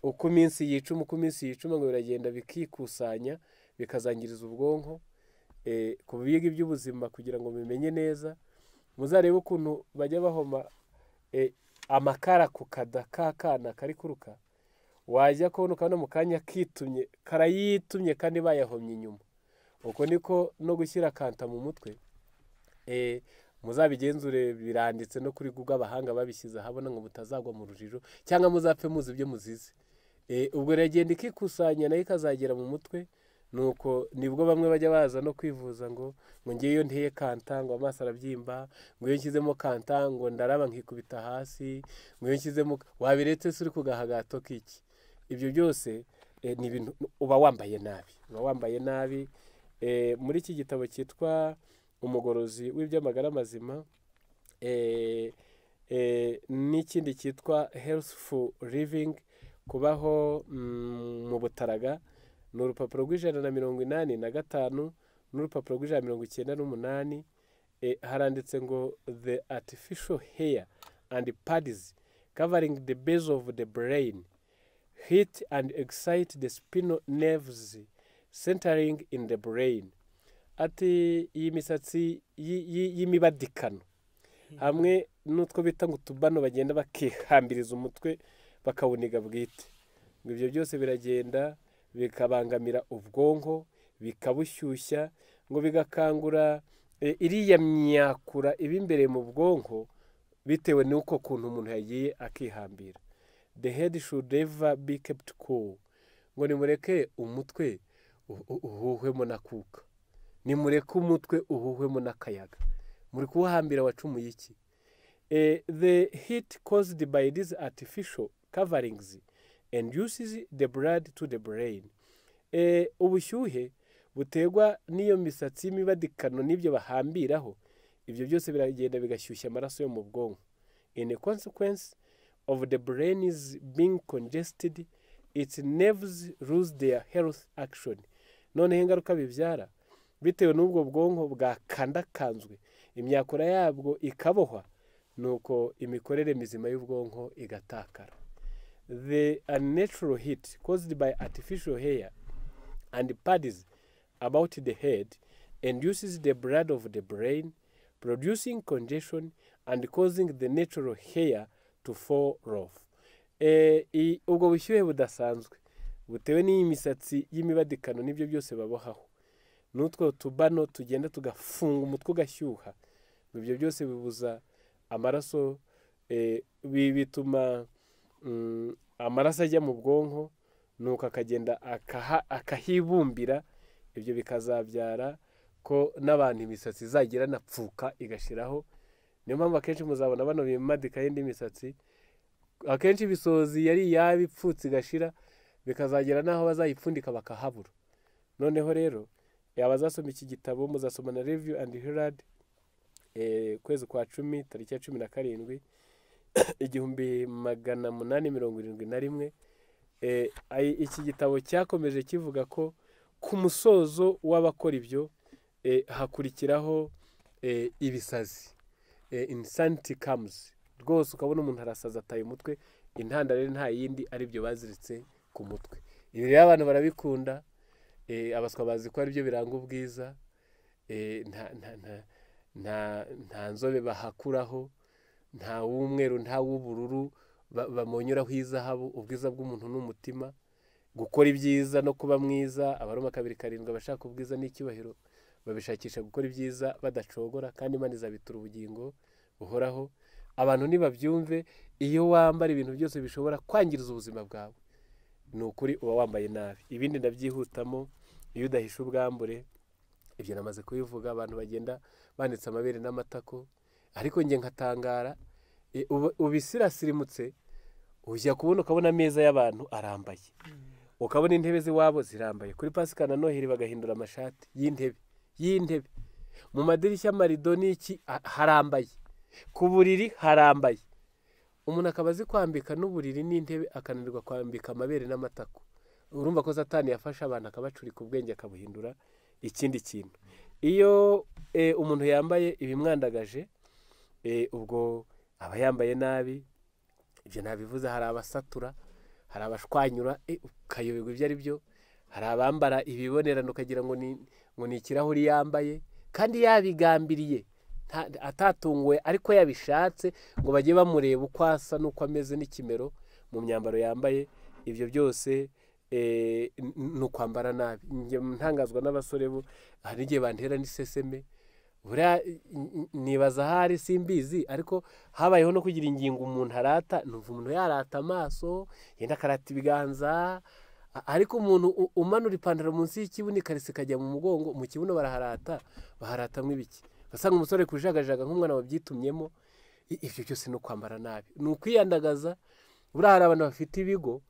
uko iminsi yicuma ngo biragenda bikikusanya bikazangiriza ubwonko. ku biga iby'ubuzima kugira ngo bimenye neza, muzarebe ukuntu bajya bahoma amakara ku kada k'akana kari kuruka, wajya kubona ukabona mu kanya kitumye karayitumye kandi bayahomye inyuma. uko niko no gushyira kanta mu mutwe. muzabigenzure, biranditse no kuri Google, abahanga babishyize ahabona ngo mutazagwa mu rujijo cyangwa muzapfe muzi ibyo muzize. ubwo ragenda ikikusanya nayo ikazagera mu mutwe. nuko nibwo bamwe bajya baza no kwivuza ngo ngewe iyo nteye kanta ngo amaso arabyimba, ngo iyo nshyizemo kanta ngo ndaraba nkikubita hasi, ngo iyo nshyizemo, wabiretse se uri ku gahagato k'iki? ibyo byose ni ibintu uba wambaye nabi. muri iki gitabo cyitwa umugorozi w'iby'amagara mazima, n'ikindi cyitwa healthful living, kubaho mu butaraga, ni urupapuro rw'185 n'urupapuro rw'198. haranditse ngo the artificial hair and pads covering the base of the brain hit and excite the spinal nerves centering in the brain. ati iyi misatsi y'imibadikano hamwe n'utwo bita ngo utubano bagenda bakihambiriza umutwe bakawuniga bwite, ngo ibyo byose biragenda bikabangamira ubwonko, bikabushyushya, ngo bigakangura iriya myakura iba imbere mu bwonko bitewe n'uko kuntu umuntu yagiye akihambira. The head should never be kept cool. ngo nimureke umutwe uhuhwemo n'akuka, nimureke umutwe uhuhwemo n'akayaga, muri kuwuhambira wacumuye iki? The heat caused by these artificial coverings induces the blood to the brain. Ubushyuhe buterwa n'iyo misatsi y'imibadikano n'ibyo bahambiraho, ibyo byose biragenda bigashyushya amaraso yo mu bwonko. In a consequence of the brain is being congested, its nerves lose their health action. Noneho ingaruka bibyara bitewe n'ubwo bwonko bwakandakanzwe, imyakura yabwo ikabohwa, nuko imikorere mizima y'ubwonko igatakara. The unnatural heat caused by artificial hair and pads about the head induces the blood of the brain, producing congestion and causing the natural hair to fall off. Ubwo bushyuhe budasanzwe butewe n'iyi misatsi y'imibadikano n'ibyo byose babohaho, n'utwo tubano tugenda tugafunga umutwe ugashyuha, ibyo byose bibuza amaraso, bituma amaraso ajya mu bwonko, nuko akagenda akahibumbira, ibyo bikazabyara ko n'abantu imisatsi izagira napfuka igashiraho. Niyo mpamvu akenshi muzabona bano bimadikaho indi misatsi, akenshi ibisozi yari yabipfutse igashira, bikazagera n'aho bazayipfundika bakahabura. Noneho rero abazasoma iki gitabo muzasoma na Review and Herald kwezi kwa 10 tariki ya 17 1871. Iki gitabo cyakomeje kivuga ko ku musozo w'abakora ibyo hakurikiraho ibisazi, insanity comes. Rwose ukabona umuntu arasaza ataye umutwe, intandaro nta yindi ari byo baziritse ku mutwe. Ibi rero abantu barabikunda, abaswa bazi ko ari byo biranga ubwiza, nta nzobe bahakuraho, nta w'umweru nta w'ubururu bamonyuraho izahabu. Ubwiza bw'umuntu n'umutima, gukora ibyiza no kuba mwiza. Abaroma 2:7 abashaka ubwiza n'icyubahiro babishakisha gukora ibyiza badacogora, kandi Imana izabitura ubugingo buhoraho. Abantu nibabyumve, iyo wambara ibintu byose bishobora kwangiriza ubuzima bwawe, ni ukuri uba wambaye nabi. Ibindi ndabyihutamo, iyo udahisha ubwambure, ibyo namaze kubivuga. Abantu bagenda banditse amabere n'amatako, ariko nge nkatangara, ubisirasirimutse ujya kubona ukabona ameza y'abantu arambaye, ukabona intebe z'iwabo zirambaye. Kuri Pasika na Noheli bagahindura amashati y'intebe, mu madirishya amarido n'iki harambaye, ku buriri harambaye. Umuntu akaba azi kwambika n'uburiri n'intebe, akananirwa kwambika amabere n'amatako. Urumva ko Satani yafasha abantu akabacurika ubwenge akabuhindura ikindi kintu. Iyo umuntu yambaye ibimwandagaje, ubwo aba yambaye nabi. Ibyo nabivuze, hari abasatura, hari abashwanyura, ukayoberwa ibyo ari byo. Hari abambara ibibonerano ukagira ngo ni ikirahuri yambaye, kandi yabigambiriye, atatunguwe, ariko yabishatse ngo bajye bamureba uko asa n'uko ameze n'ikimero mu myambaro yambaye. Ibyo byose ni ukwambara nabi. Ntangazwa n'abasore bo, hari igihe bantera n'iseseme, buriya nibaza ahari simbizi, ariko habayeho no kugira ingingo umuntu arata. Numva umuntu yarata amaso, yenda akarata ibiganza, ariko umuntu umanura ipantaro munsi y'ikibuno ikarisi kajya mu mugongo, mu kibuno baharatamwe ibiki, basanga umusore kujagajaga nk'umwana wabyitumyemo. Ibyo byose no kwambara nabi, ni ukwiyandagaza. Buriya hari abantu bafite ibigo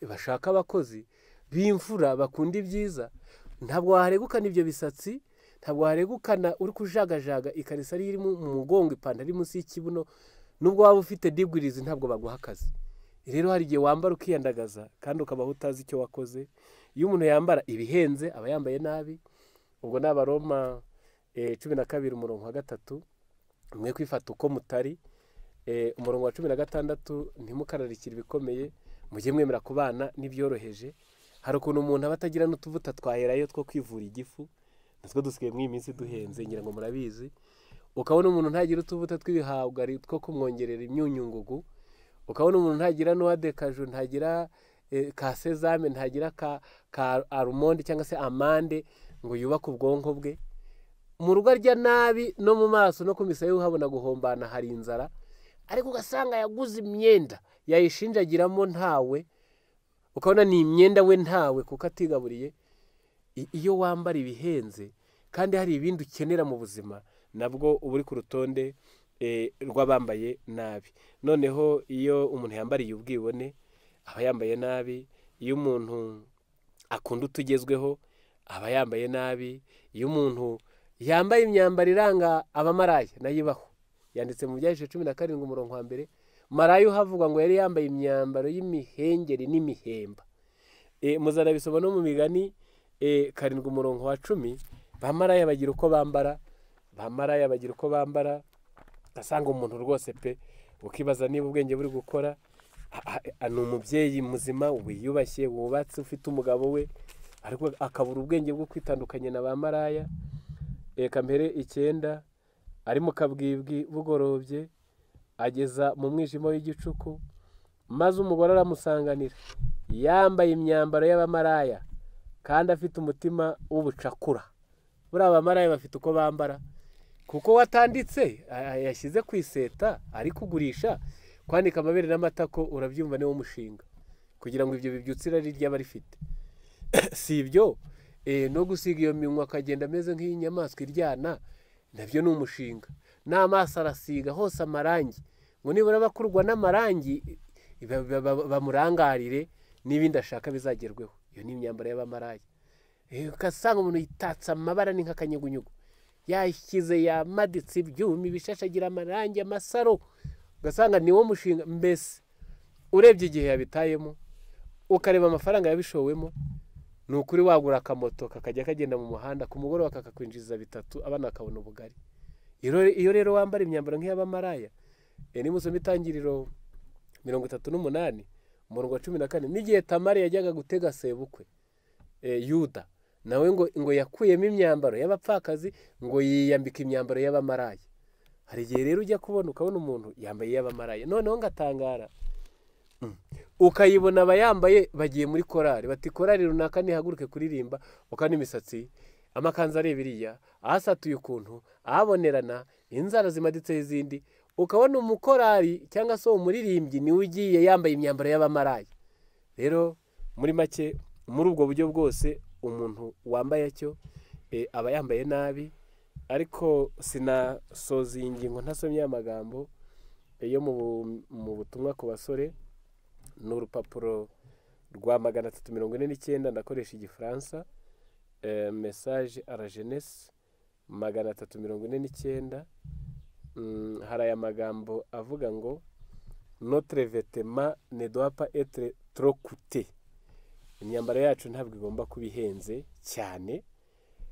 bashaka abakozi b'imfura bakunda ibyiza, ntabwo waharegukana ibyo bisatsi, ntabwo waharegukana uri kujagajaga ikarisa ari iri mu mugongo, ipantaro iri munsi y'ikibuno. Nubwo waba ufite degrees ntabwo baguha akazi. Rero hari igihe wambara ukiyandagaza kandi ukabaho utazi icyo wakoze. Iyo umuntu yambara ibihenze aba yambaye nabi. Ubwo ni Abaroma 12:3, mwe kwifata uko mutari. Umurongo wa 16, ntimukararikire ibikomeye, mujye mwemera kubana n'ibyoroheje. Hari ukuntu umuntu aba atagira n'utuvuta twaherayo two kwivura igifu, natwo dusigaye mu iminsi duhenze, ngira ngo murabizi. Ukabona umuntu ntagira utuvuta tw'ibihabwari two kumwongerera imyunyungugu, ukabona umuntu ntagira n'uwadekaju, ntagira ka sezame, ntagira ka almond cyangwa se amande ngo yubake ubwonko bwe. Mu rugo arya nabi, no mu maso no ku misaya uhabona guhombana, hari inzara, ariko ugasanga yaguze imyenda yayishinjagiramo ntawe. ukabona ni imyenda we ntawe kuko atigaburiye. Iyo wambara ibihenze kandi hari ibindi ukenera mu buzima, nabwo uba uri ku rutonde rw'abambaye nabi. Noneho iyo umuntu yambariye ubwibone aba yambaye nabi. Iyo umuntu akunda utugezweho aba yambaye nabi. Iyo umuntu yambaye imyambaro iranga abamaraya nayo ibaho. Yanditse mu Byahishuwe 17 umurongo wa mbere, maraya uhavugwa ngo yari yambaye imyambaro y'imihengeri n'imihemba. Muzana bisoma no mu Migani 7 umurongo wa 10, bamaraya bagira uko bambara, bamaraya bagira uko bambara. Asanga umuntu rwose pe, ukibaza niba ubwenge buri gukora. Ni umubyeyi muzima wiyubashye wubatse ufite umugabo we, ariko akabura ubwenge bwo kwitandukanya na bamaraya. Kamere 9 ari mu kabwibwi bugorobye, ageza mu mwijima w'igicuku, maze umugore aramusanganira yambaye imyambaro y'abamaraya kandi afite umutima w'ubucakura. Buriya abamaraya bafite uko bambara, kuko watanditse yashyize ku iseta ari kugurisha. Kwanika amabere n'amatako urabyumva niwo mushinga, kugira ngo ibyo bibyutse irari ry'aba rifite. Si ibyo no gusiga iyo minwa akagenda ameze nk'inyamaswa iryana, nabyo ni umushinga. N'amaso arasiga hose amarangi, ngo nibura bakurwa n'amarangi bamurangarire n'ibindi ashaka bizagerweho. Iyo ni imyambaro y'abamaraya. Ugasanga umuntu yitatse amabara ni nk'akanyugunyugu, yashyize yamaditse ibyuma ibishashagira amarangi amasaro, ugasanga niwo mushinga. Mbese urebye igihe yabitayemo ukareba amafaranga yabishowemo, ni ukuri wagura akamoto kakajya kagenda mu muhanda, ku mugoroba kakakwinjiza 3 abana bakabona ubugari. Iyo rero wambara imyambaro nk'iy'abamaraya, nimusoma Itangiriro 38 umurongo wa 14, n'igihe Tamari yajyaga gutega sebukwe Yuda, nawe ngo yakuyemo imyambaro y'abapfakazi ngo yiyambika imyambaro y'abamaraya. Hari igihe rero ujya kubona ukabona umuntu yambaye y'abamaraya, noneho ngatangara ukayibona abayambaye bagiye muri korari, bati korari runaka nihaguruke kuririmba, ukana imisatsi amakanzu arebiriya ahasatuye ukuntu ahabonerana, inzara zimaditseho izindi, ukabona umukorari cyangwa se umuririmbyi niwe ugiye yambaye imyambaro y'abamaraya. Rero muri make, muri ubwo buryo bwose umuntu wambaye atyo aba yambaye nabi. Ariko sinasoza iyi ngingo ntasomye amagambo yo mu butumwa ku basore. Ni urupapuro rwa 349, ndakoresha igifaransa, message à la jeunesse 349. Hari aya magambo avuga ngo notre vêtement ne doit pas être trop coûteux. Imyambaro yacu ntabwo igomba kuba ihenze cyane.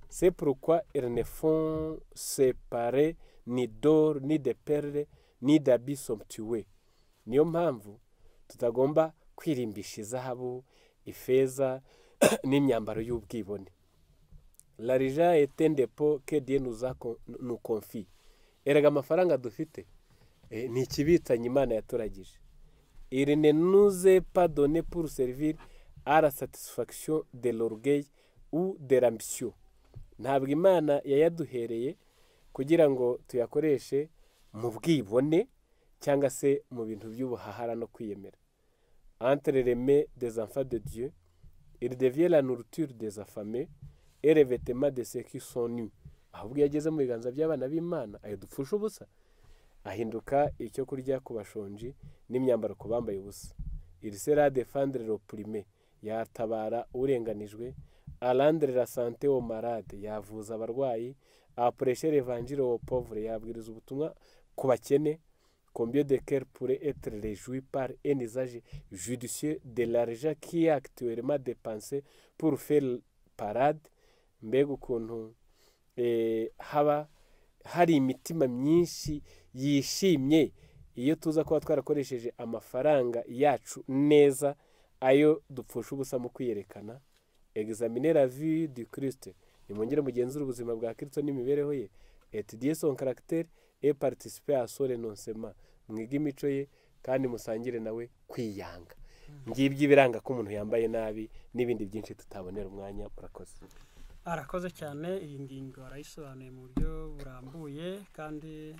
C'est pourquoi elles ne font séparer ni d'or ni de perles ni d'habits somptueux. Niyo mpamvu tutagomba kwirimbisha izahabu, ifeza n'imyambaro y'ubwibone. L'argent est un dépôt que Dieu nous confie. Erega amafaranga dufite ni ikibitsanyo Imana yaturagije. Il ne nous est pas donné pour servir à la satisfaction de l'orgueil ou de l'ambition. Ntabwo Imana yayaduhereye kugira ngo tuyakoreshe mu bwibone cyangwa se mu bintu by'ubuhahara no kwiyemera. Entre les mains des enfants de Dieu, il devient la nourriture des affamés et le vêtement de ceux qui sont nus. Ahubwo yageze mu biganza by'abana b'Imana ayo dupfusha ubusa, ahinduka icyo kurya ku bashonji n'imyambaro ku bambaye ubusa. Il sera défendre l'opprimé, yatabara urenganijwe, à rendre la santé aux malades, yavuza abarwayi, à prêcher l'évangile aux pauvres, yabwiriza ubutumwa ku bakene. Combien de cœurs pourraient être réjouis par un usage judicieux de l'argent qui est actuellement dépensé pour faire parade. Mbega ukuntu haba hari imitima myinshi yishimye iyo tuza kuba twarakoresheje amafaranga yacu neza, ayo dupfusha ubusa mu kwiyerekana. Examiner la vie du Christ, nimwongere mugenzure ubuzima bwa Kristo n'imibereho ye, étudier son caractère et participer à son renoncement. Mwige imico ye kandi musangire nawe kwiyanga. Ngibyo ibiranga ko umuntu yambaye nabi n'ibindi byinshi tutabonera umwanya. Murakoze. Arakoze cyane. Iyi ngingo arayisobanuye mu buryo burambuye kandi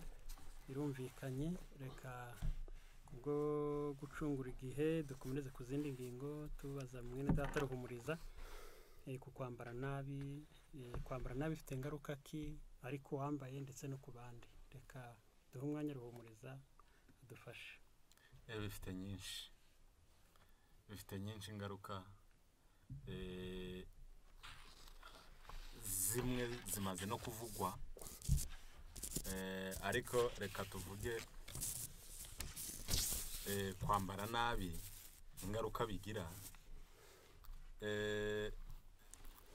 birumvikanye. Reka bwo gucungura igihe dukomereze ku zindi ngingo tubaza mwene data Ruhumuriza ku kwambara nabi. Kwambara nabi bifite ingaruka ki ariko wambaye ndetse no ku bandi? Reka duhe umwanya Ruhumuriza adufashe. bifite nyinshi ingaruka, zimwe zimaze no kuvugwa, ariko reka tuvuge kwambara nabi ingaruka bigira.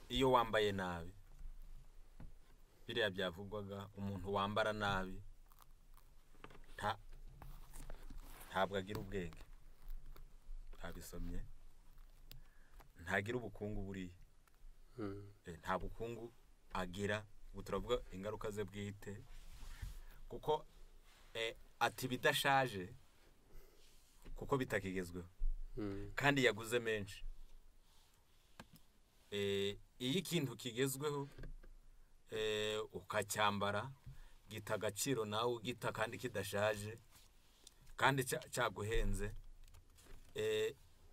Iyo wambaye nabi, biriya byavugwaga, umuntu wambara nabi ntabwo agira ubwenge, abisomye, ntagira ubukungu buriya, nta bukungu agira. ubu turavuga ingaruka ze bwite, kuko ati bidashaje kuko bitakigezweho, kandi yaguze menshi. Iyo ikintu kigezweho ukacyambara gita agaciro nawe ugita, kandi kidashaje kandi cyaguhenze,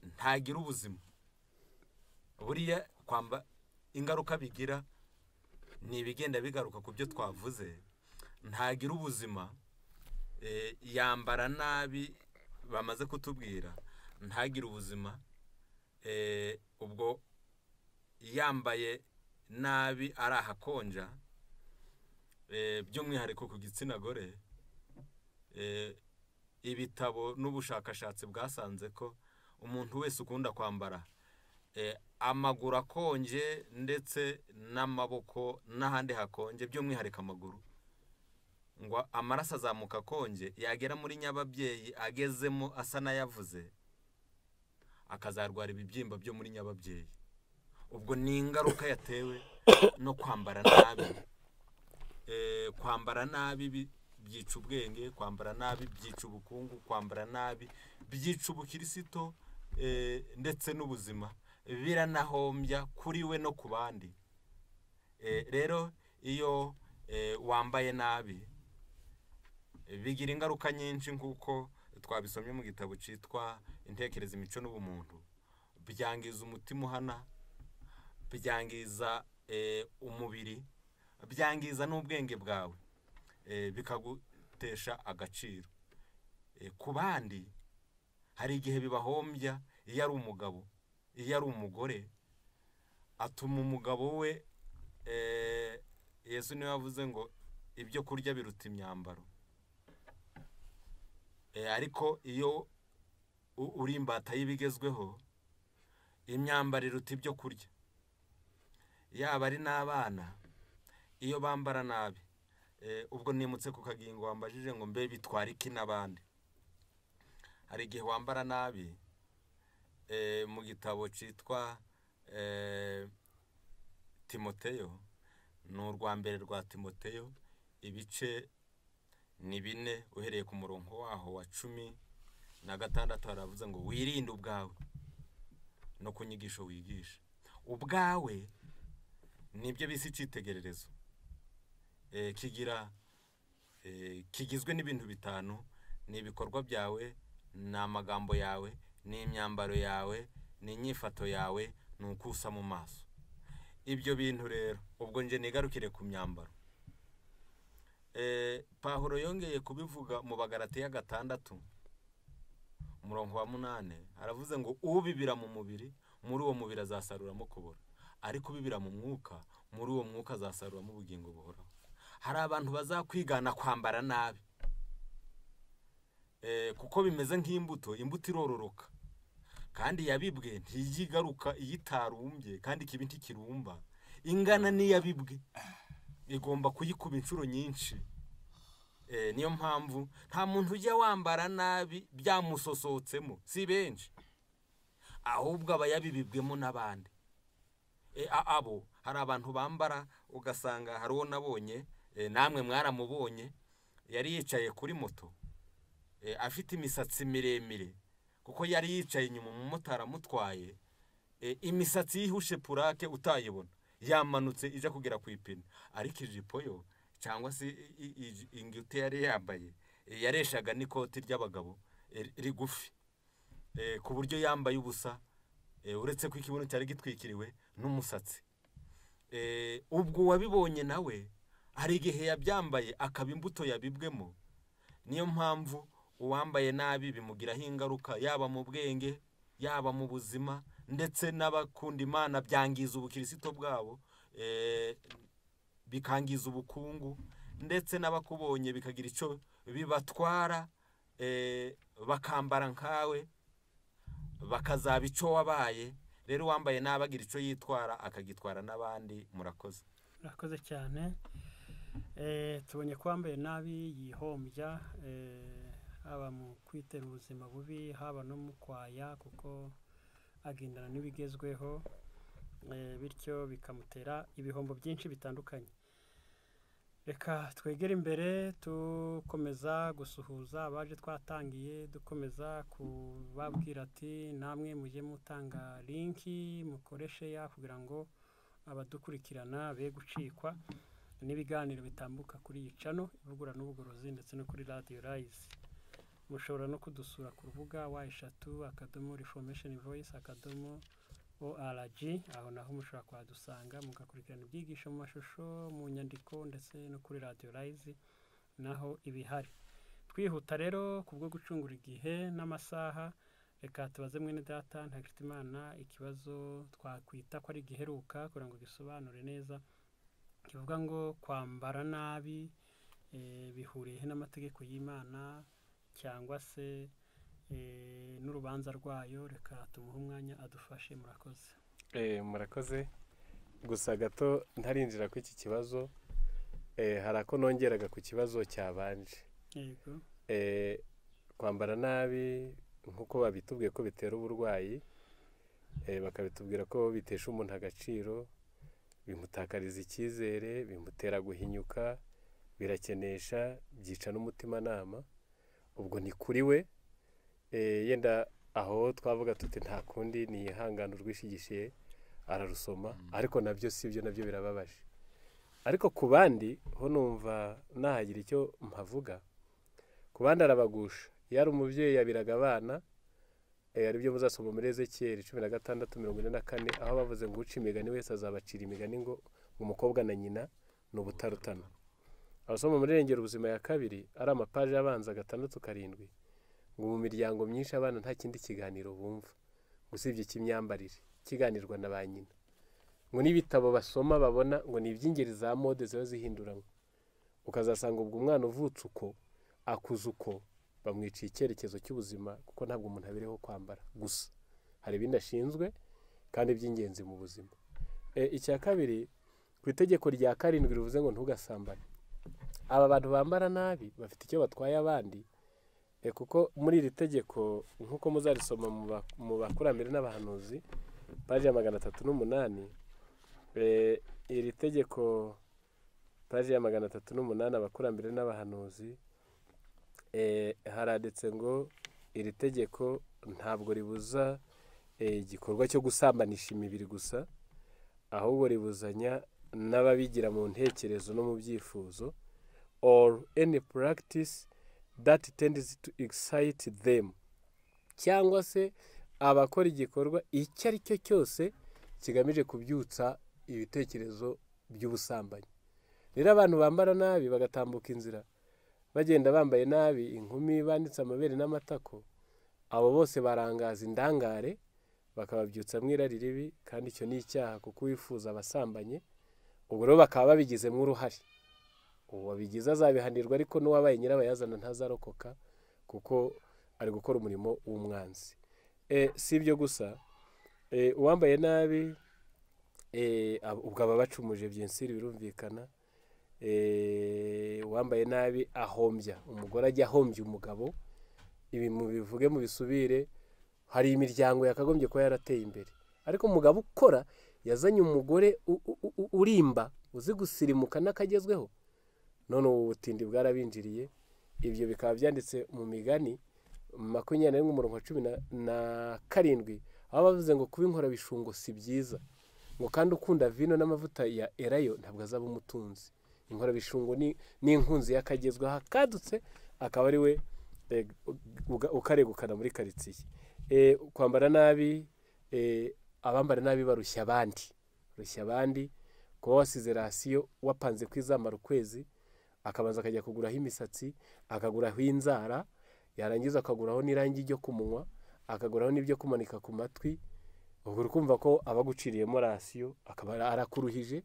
ntagira ubuzima. Buriya ingaruka bigira ni ibigenda bigaruka ku byo twavuze. Ntagira ubuzima, yambara nabi bamaze kutubwira, ntagira ubuzima. Ubwo yambaye nabi ari ahakonja, by'umwihariko ku gitsina gore, ibitabo n'ubushakashatsi bwasanze ko umuntu wese ukunda kwambara amaguru akonje ndetse n'amaboko n'ahandi hakonje, by'umwihariko amaguru, ngo amaraso azamuka akonje, yagera muri nyababyeyi agezemo asa n'ayavuze, akazarwara ibibyimba byo muri nyababyeyi. Ubwo ni ingaruka yatewe no kwambara nabi. Kwambara nabi byica ubwenge, kwambara nabi byica ubukungu, kwambara nabi byica ubukirisito, ndetse n'ubuzima, biranahombya kuri we no ku bandi. Rero iyo wambaye nabi bigira ingaruka nyinshi, nk'uko twabisomye mu gitabo cyitwa Intekerezo, Imico n'Ubumuntu. Byangiza umutima uhana, byangiza umubiri, byangiza n'ubwenge bwawe, bikagutesha agaciro. Ku bandi hari igihe bibahombya. Iyo ari umugabo, iyo ari umugore, atuma umugabo we, Yesu niwe yavuze ngo ibyo kurya biruta imyambaro. Ariko iyo uri imbata y'ibigezweho, imyambaro iruta ibyo kurya. Yaba ari n'abana, iyo bambara nabi, ubwo nimutse ku kagingo wambajije ngo mbe bitwara iki n'abandi. Hari igihe wambara nabi, mu gitabo cyitwa Timoteyo, ni urwa mbere rwa Timoteyo, ibice ni 4, uhereye ku murongo waho wa 16, haravuze ngo wirinde ubwawe no ku nyigisho wigisha. Ubwawe nibyo bisi cyitegererezo, kigizwe n'ibintu 5: ni ibikorwa byawe, ni amagambo yawe, ni imyambaro yawe, ni inyifato yawe, ni ukusa mu maso. Ibyo bintu rero, ubwo nje nigarukire ku myambaro. Pawulo yongeye kubivuga mu Bagalatiya 6, umurongo wa 8, aravuze ngo ubibira mu mubiri, muri uwo mubiri azasaruramo kubora, ariko ubibira mu mwuka, muri uwo mwuka azasaruramo ubugingo buhoraho. Hari abantu bazakwigana kwambara nabi, kuko bimeze nk'imbuto. Imbuto irororoka, kandi yabibwe ntiyigaruka iyitarumbye, kandi ikibi ntikirumba. Ingana n'iyabibwe igomba kuyikuba inshuro nyinshi. Niyo mpamvu nta muntu ujya wambara nabi byamusosotsemo, si benshi, ahubwo aba yabibibwemo n'abandi. Abo hari abantu bambara ugasanga, hari uwo nabonye, namwe mwaramubonye, yari yicaye kuri moto, afite imisatsi miremire, kuko yari yicaye inyuma umumotari amutwaye, imisatsi yihushe purake utayibona, yamanutse ija kugera ku ipine, ariko ijipo yo cyangwa se ingute yari yambaye yareshaga n'ikoti ry'abagabo, rigufi, ku buryo yambaye ubusa, uretse ko ikibuno cyari gitwikiriwe n'umusatsi. Ubwo wabibonye nawe hari igihe yabyambaye akaba imbuto yabibwemo. Niyo mpamvu uwambaye nabi bimugiraho ingaruka, yaba mu bwenge, yaba mu buzima, ndetse n'abakunda Imana byangiza ubukirisito bwabo, bikangiza ubukungu, ndetse n'abakubonye bikagira icyo bibatwara, bakambara nkawe, bakazaba icyo wabaye. Rero uwambaye nabi agira icyo yitwara, akagitwara n'abandi. Murakoze. Murakoze cyane. Tubonye ko wambaye nabi yihombya, haba mu kwitera ubuzima bubi, haba no mu kwaya, kuko agendana n'ibigezweho, bityo bikamutera ibihombo byinshi bitandukanye. Reka twegere imbere dukomeza gusuhuza abaje twatangiye, dukomeza kubabwira ati namwe mujye mutanga linki, mukoreshe ya kugira ngo abadukurikirana be gucikwa n'ibiganiro bitambuka kuri iyi channel ivugura n'ubugorozi, ndetse no kuri Radio Rise. Mushobora no kudusura ku rubuga wa3.reformationvoice.org, aho naho mushobora kwadusanga mugakurikirana ibyigisho mu mashusho, mu nyandiko, ndetse no kuri Radio Rise naho ibihari. Twihuta rero kubwo gucungura igihe n'amasaha, reka tubaze mwene data Ntakirutimana ikibazo twakwita ko ari giheruka kugira ngo gisobanure neza, kivuga ngo kwambara nabi bihuriye n'amategeko y'Imana cyangwa se n'urubanza rwayo. Reka tumuhe umwanya adufashe. Murakoze. Murakoze. Gusa gato ntarinjira ku iki kibazo, hari ako nongeraga ku kibazo cyabanje. Yego. Kwambara nabi nk'uko babitubwiye ko bitera uburwayi, bakabitubwira ko bitesha umuntu agaciro, bimutakariza icyizere, bimutera guhinyuka, birakenesha, byica n'umutimanama. Ubwo ni kuri we, yenda aho twavuga tuti nta kundi ni ihangano rwishigishiye ararusoma, ariko nabyo si byo, nabyo birababaje. Ariko ku bandi ho numva nahagira icyo mpavuga. Ku bandi arabagusha. Yari umubyeyi yabiraga abana, ari byo muzasoma muri Ezekiel 16:44, aho bavuze ngo uca imigani wese azabacira imigani ngo umukobwa na nyina ni ubutarutana. Abasoma muri Irengero ubuzima ya kabiri ari amapaje abanza 6-7, ngo mu miryango myinshi abana nta kindi kiganiro bumva usibye cy'imyambarire kiganirwa na ba nyina, ngo n'ibitabo basoma babona ngo ni iby'ingeri za mode ziba zihinduranywe. Ukazasanga ubwo umwana uvutse uko akuze uko bamwiciye icyerekezo cy'ubuzima, kuko ntabwo umuntu abereho kwambara gusa, hari ibindi ashinzwe kandi by'ingenzi mu buzima. Icya kabiri, ku itegeko rya 7 rivuze ngo ntugasambane. Aba bantu bambara nabi bafite icyo batwaye abandi, kuko muri iri tegeko nk'uko muzarisoma mu bakurambere n'abahanuzi paji ya 308, iri tegeko paji ya 308 abakurambere n'abahanuzi, haraditse ngo iri tegeko ntabwo ribuza igikorwa cyo gusambanisha imibiri gusa, ahubwo ribuzanya n'ababigira mu ntekerezo no mu byifuzo, or any practice that tends to excite them, cyangwa se abakora igikorwa icyo ari cyo cyose kigamije kubyutsa ibitekerezo by'ubusambanyi. Rero abantu bambara nabi bagatambuka inzira bagenda bambaye nabi, inkumi banditse amabere n'amatako, abo bose barangaza indangare bakababyutsa mwirari ribi, kandi icyo ni icyaha kuko wifuza abasambanye. Ubwo rero bakaba babigizemo uruhare. Uwabigize azabihanirwa, ariko n'uwabaye nyirabayazana ntazarokoka kuko ari gukora umurimo w'umwanzi. Si ibyo gusa, uwambaye nabi ubwo aba bacumuje byensiri, birumvikana. Uwambaye nabi ahombya, umugore ajya ahombya umugabo. Ibi mubivuge mu bisubire, hari imiryango yakagombye kuba yarateye imbere, ariko umugabo ukora yazanye umugore urimba uzi gusirimuka n'akagezweho, none ubu butindi bwarabinjiriye. Ibyo bikaba byanditse mu Migani 21:17, aho bavuze ngo kuba inkora bishungo si byiza, ngo kandi ukunda vino n'amavuta ya elayo ntabwo azaba umutunzi. Inkora bishungo ni inkunzi yakagezweho akadutse, akaba ari we ukaregukana muri karitsiye. Kwambara nabi, abambara nabi barushya abandi, kuba wasize rasiyo wapanze kwizamara ukwezi, akabanza akajya kuguraho imisatsi, akaguraho inzara, yarangiza akaguraho n'irangi ryo ku munwa, akaguraho n'ibyo kumanika ku matwi. ubwo uri kumva ko aba aguciriyemo rasiyo, akaba arakuruhije.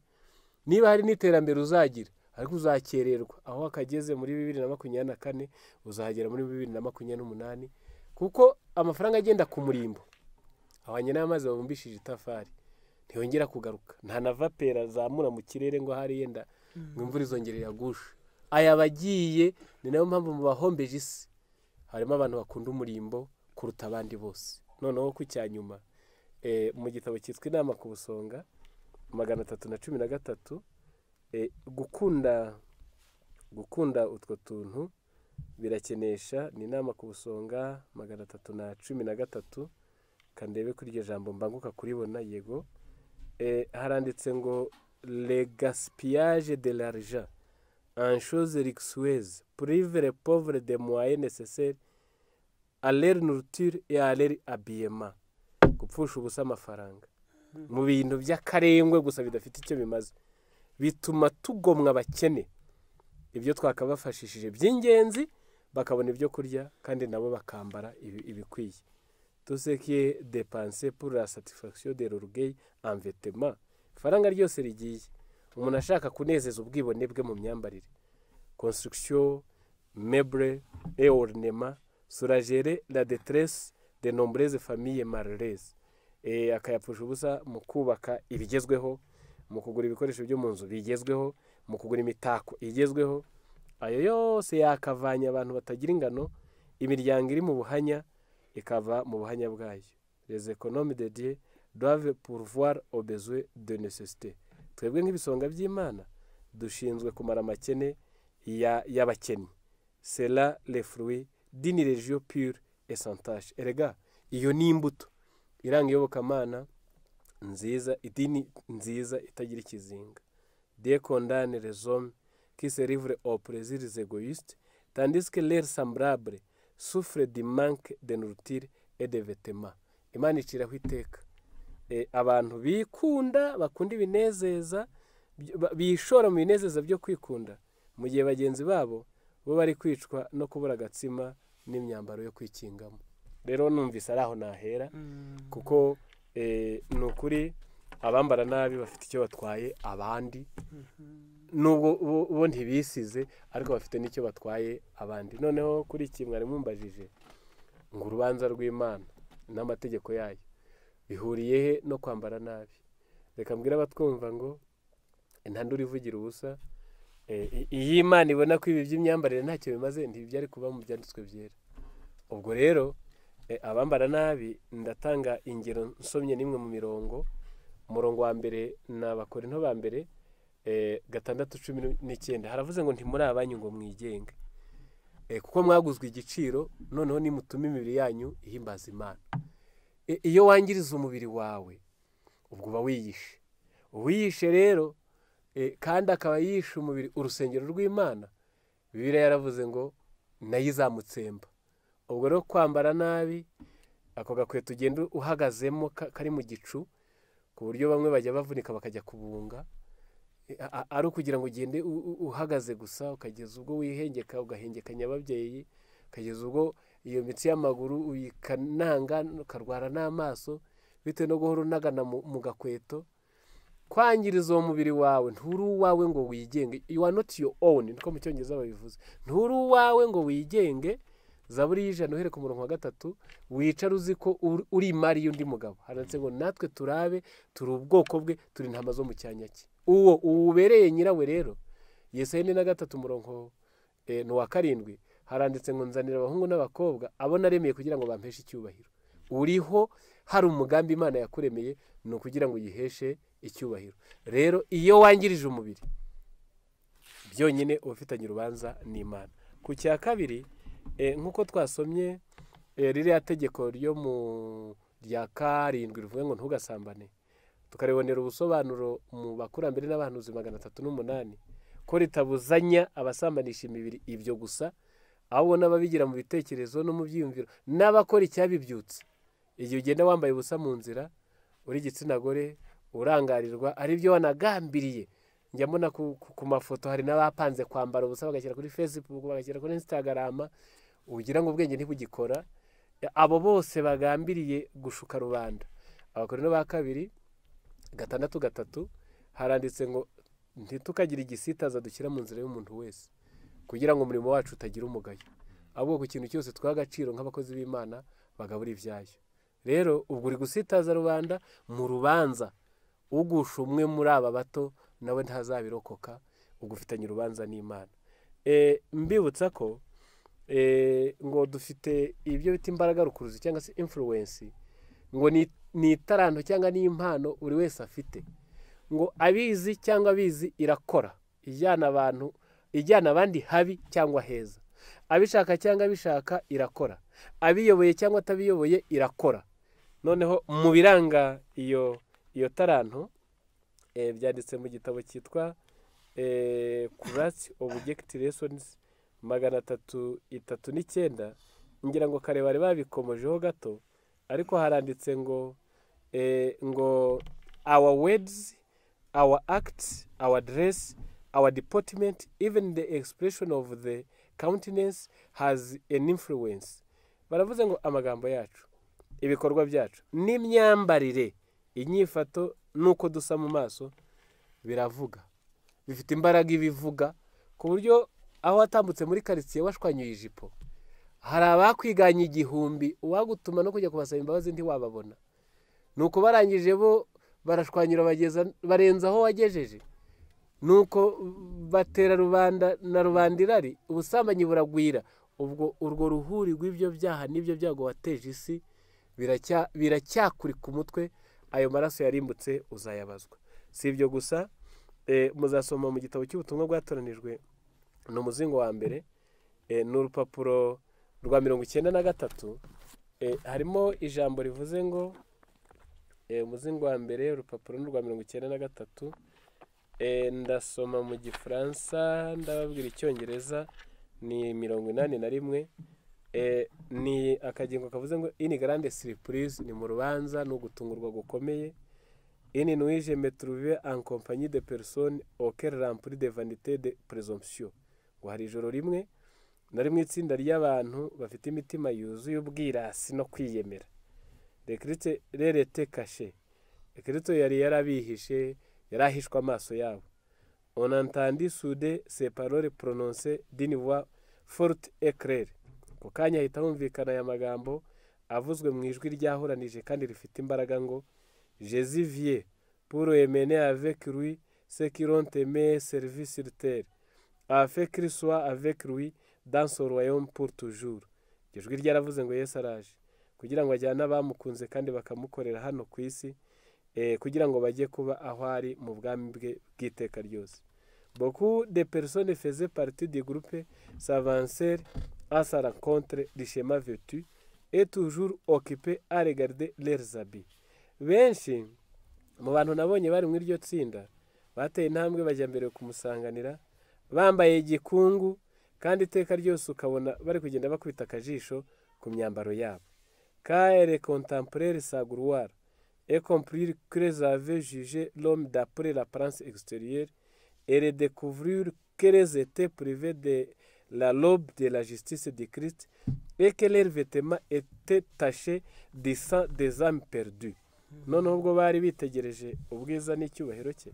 Niba hari n'iterambere uzagira, ariko uzakererwa. Aho akageze muri 2024 uzahagera muri 2028, kuko amafaranga agenda ku murimbo abanye n'amazi babumbishije itafari ntiyongera kugaruka. Nta na vapera azamura mu kirere ngo hari yenda ngo imvura izongerera yagusha. Aya bagiye, ni nayo mpamvu mu bahombeje isi harimo abantu bakunda umurimbo kuruta abandi bose. Noneho ku cyanyuma, mu gitabo cyitwa Inama ku Busonga 313, gukunda utwo tuntu birakenesha. Ni Inama ku Busonga 313. Kandebe kuri iryo jambo mbanguka kuribona. Yego, haranditse ngo le gaspillage de l'argent en choses luxueuses prive les pauvres des moyens nécessaires à leur nourriture et à leur habillement. Gupfusha ubusa amafaranga mu bintu by'akarengwe gusa bidafite icyo bimaze, bituma tugomwa abakene ibyo twakabafashishije by'ingenzi, bakabona ibyo kurya kandi nabo bakambara ibikwiye. Tout ce qui est dépensé pour la satisfaction de l'orgueil en vêtements, faranga ryose rigiye umuntu ashaka kunezeza ubwibone bwe mu myambarire. Construction, meubles et ornements soulager la détresse de nombreuses familles malheureuses. Akayapfusha ubusa mu kubaka ibigezweho, mu kugura ibikoresho byo mu nzu bigezweho, mu kugura imitako igezweho. Ayo yose yakavanya abantu batagira ingano, imiryango iri mu buhanya ikava mu buhanya bwayo. Les économes de Dieu doivent pourvoir aux besoins de nécessité. Twebwe nk'ibisonga by'Imana dushinzwe kumara amakene y'abakene. C'est là les fruits d'une religion pure et sans tache. Erega iyo ni imbuto iranga iyobokamana nziza, idini nziza itagira ikizinga. Dieu condamne les hommes qui se livrent aux plaisirs égoïstes, tandis que leurs semblables souffrent du manque de nourriture et de vêtements. Imana iciraho iteka abantu bikunda, bakunda ibinezeza, bishora mu binezeza byo kwikunda, mu gihe bagenzi babo bo bari kwicwa no kubura agatsima n'imyambaro yo kwikingamo. Rero numvise ari aho nahera, kuko ni ukuri abambara nabi bafite icyo batwaye abandi, nubwo bo ntibisize ariko bafite n'icyo batwaye abandi. Noneho kuri iki mwari mumbajije ngo urubanza rw'Imana n'amategeko yayo bihuriye he no kwambara nabi. Reka mbwira abatwumva ngo intandura ivugira ubusa. Iyi Imana ibona ko ibi by'imyambarire ntacyo bimaze, ntibyari kuba mu byanditswe byera. Ubwo rero abambara nabi, ndatanga ingero nsomye nimwe mu mirongo. Umurongo wa mbere ni Abakorinto ba mbere 6:19, haravuze ngo ntimuri abanyu ngo mwigenge, kuko mwaguzwe igiciro, noneho nimutuma imibiri yanyu ihimbaza Imana. Iyo wangiriza umubiri wawe ubwo uba wiyishe rero, kandi akaba yishe umubiri urusengero rw'Imana. Bibiliya yaravuze ngo nayo izamutsemba. Ubwo rero kwambara nabi, ako gakweto ugenda uhagazemo kari mu gicu, ku buryo bamwe bajya bavunika bakajya kubunga, ari ukugira ngo ugende uhagaze gusa, ukageza ubwo wihengeka, ugahengekanya ababyeyi, ukageza ubwo iyo mitsi y'amaguru uyikananga, ukarwara n'amaso bitewe no guhora unagana mu gakweto. Kwangiriza uwo mubiri wawe, nturi uwawe ngo wigenge. You are not your own, niko mu Cyongereza babivuze. Nturi uwawe ngo wigenge. Zaburi y'ijana uhere ku murongo wa 3, wicara uzi ko uri imari y'undi mugabo. Handitse ngo natwe turabe, turi ubwoko bwe, turi intama zo mu cyanya cye. Uwo ubereye nyirawe rero. Yesaya 4 umurongo ni wa 7, haranditse ngo nzanira abahungu n'abakobwa abo naremeye kugira ngo bampeshe icyubahiro. Uriho hari umugambi Imana yakuremeye, no kugira ngo yiheshe icyubahiro. Rero iyo wangirije umubiri, byonyine ufitanye urubanza n'Imana. Ku cya kabiri, nkuko twasomye ririya tegeko ryo mu rya 7 rivuga ngo ntugasambane, tukaribonera ubusobanuro mu Bakurambere n'Abahanuzi 308, ko ritabuzanya abasambanisha imibiri ibyo gusa, aho ubona ababigira mu bitekerezo no mu byiyumviro n'abakora icyabibyutse. Igihe ugenda wambaye ubusa mu nzira uri igitsina gore urangarirwa ari byo wanagambiriye. Njya mbona ku mafoto hari n'abapanze kwambara ubusa bagashyira kuri Facebook, bagashyira kuri Instagram, ugira ngo ubwenge ntibugikora. Abo bose bagambiriye gushuka rubanda. Abakorinto ba kabiri 6:3 haranditse ngo ntitukagira igisitaza dushyira mu nzira y'umuntu wese, kugira ngo umurimo wacu utagira umugayo. Ahubwo ku kintu cyose twaha agaciro nk'abakozi b'Imana bagabura ibyayo. Rero ubwo uri gusitaza rubanda mu rubanza, ugusha umwe muri aba bato nawe ntazabirokoka, ugufitanye urubanza n'Imana. Mbibutsa ko ngo dufite ibyo bita imbaraga rukuruzi cyangwa se influence, ngo ni itaranto cyangwa ni impano buri wese afite. Ngo abizi cyangwa abizi irakora, ijyana abandi habi cyangwa heza. Abishaka cyangwa abishaka irakora, abiyoboye cyangwa atabiyoboye irakora. Noneho mu biranga iyo taranto byanditse mu gitabo cyitwa Curats Object Lessons 339, ngira ngo kare bari babikomojeho gato, ariko haranditse ngo our words, our acts, our dress, our deportment, even the expression of the countenance has an influence. Baravuze ngo amagambo yacu, ibikorwa byacu n'imyambarire, inyifato nuko dusa mu maso biravuga, bifite imbaraga ibivuga, ku buryo aho watambutse muri quartier washwanyuye ijipo hari abakwiganye 1000 uwagutuma no kujya kubasaba imbabazi ntiwababona. Nuko barangije bo barashwanyura barenza aho wagejeje, nuko batera rubanda na rubandirari, ubusambanyi buragwira. Ubwo urwo ruhuri rw'ibyo byaha n'ibyo byago wateje isi biracyakuri ku mutwe, ayo maraso yarimbutse uzayabazwa. Si ibyo gusa, muzasoma mu gitabo cy'ubutumwa bwatoranijwe no muzingo wa mbere, n'urupapuro rwa 93, harimo ijambo rivuze ngo umuzingo wa mbere urupapuro rwa 93, ndasoma mu Gifaransa ndababwira Icyongereza ni 81. Ni akagingo kavuze ngo ini grande surprise, ni mu rubanza no gutungurwa gukomeye. Ini nuit je me trouvais en compagnie de personnes au cœur rempli de vanité de présomption. Ngo hari ijoro rimwe nari mu itsinda ry'abantu bafite imitima yuzuye ubwirasi no kwiyemera. Dekirite rerete caché, Kristo yari yarabihishe, yarahishwa amaso yabo. On entendit soudain ces paroles prononcées d'une voix forte et claire. Ku kanya hita humvikana aya magambo avuzwe mu ijwi ryahuranije kandi rifite imbaraga ngo Jésus vient pour emmener avec lui ceux qui l'ont aimé servir sur terre, afin qu'il soit avec lui dans son royaume pour toujours. Iryo jwi ryaravuze ngo Yesu araje kugira ngo ajyane abamukunze kandi bakamukorera hano ku isi, kugira ngo bajye kuba aho ari mu bwami bwe bw'iteka ryose. Beaucoup de personnes faisaient partie du groupe s'avancèrent à sa rencontre richement vêtus et toujours occupés à regarder leurs habits. Benshi mu bantu nabonye bari muri iryo tsinda bateye intambwe bajya mbere kumusanganira bambaye igikungu, kandi iteka ryose ukabona bari kugenda bakubita akajisho ku myambaro yabo. Car contemplaire sa gloire et compris qu'ils avaient jugé l'homme d'après l'apparence extérieure et redécouvrir qu'ils étaient privés de la robe de la justice de Christ et que leurs vêtements étaient tachés du sang des âmes perdues. Noneho ubwo bari bitegereje ubwiza n'icyubahiro cye,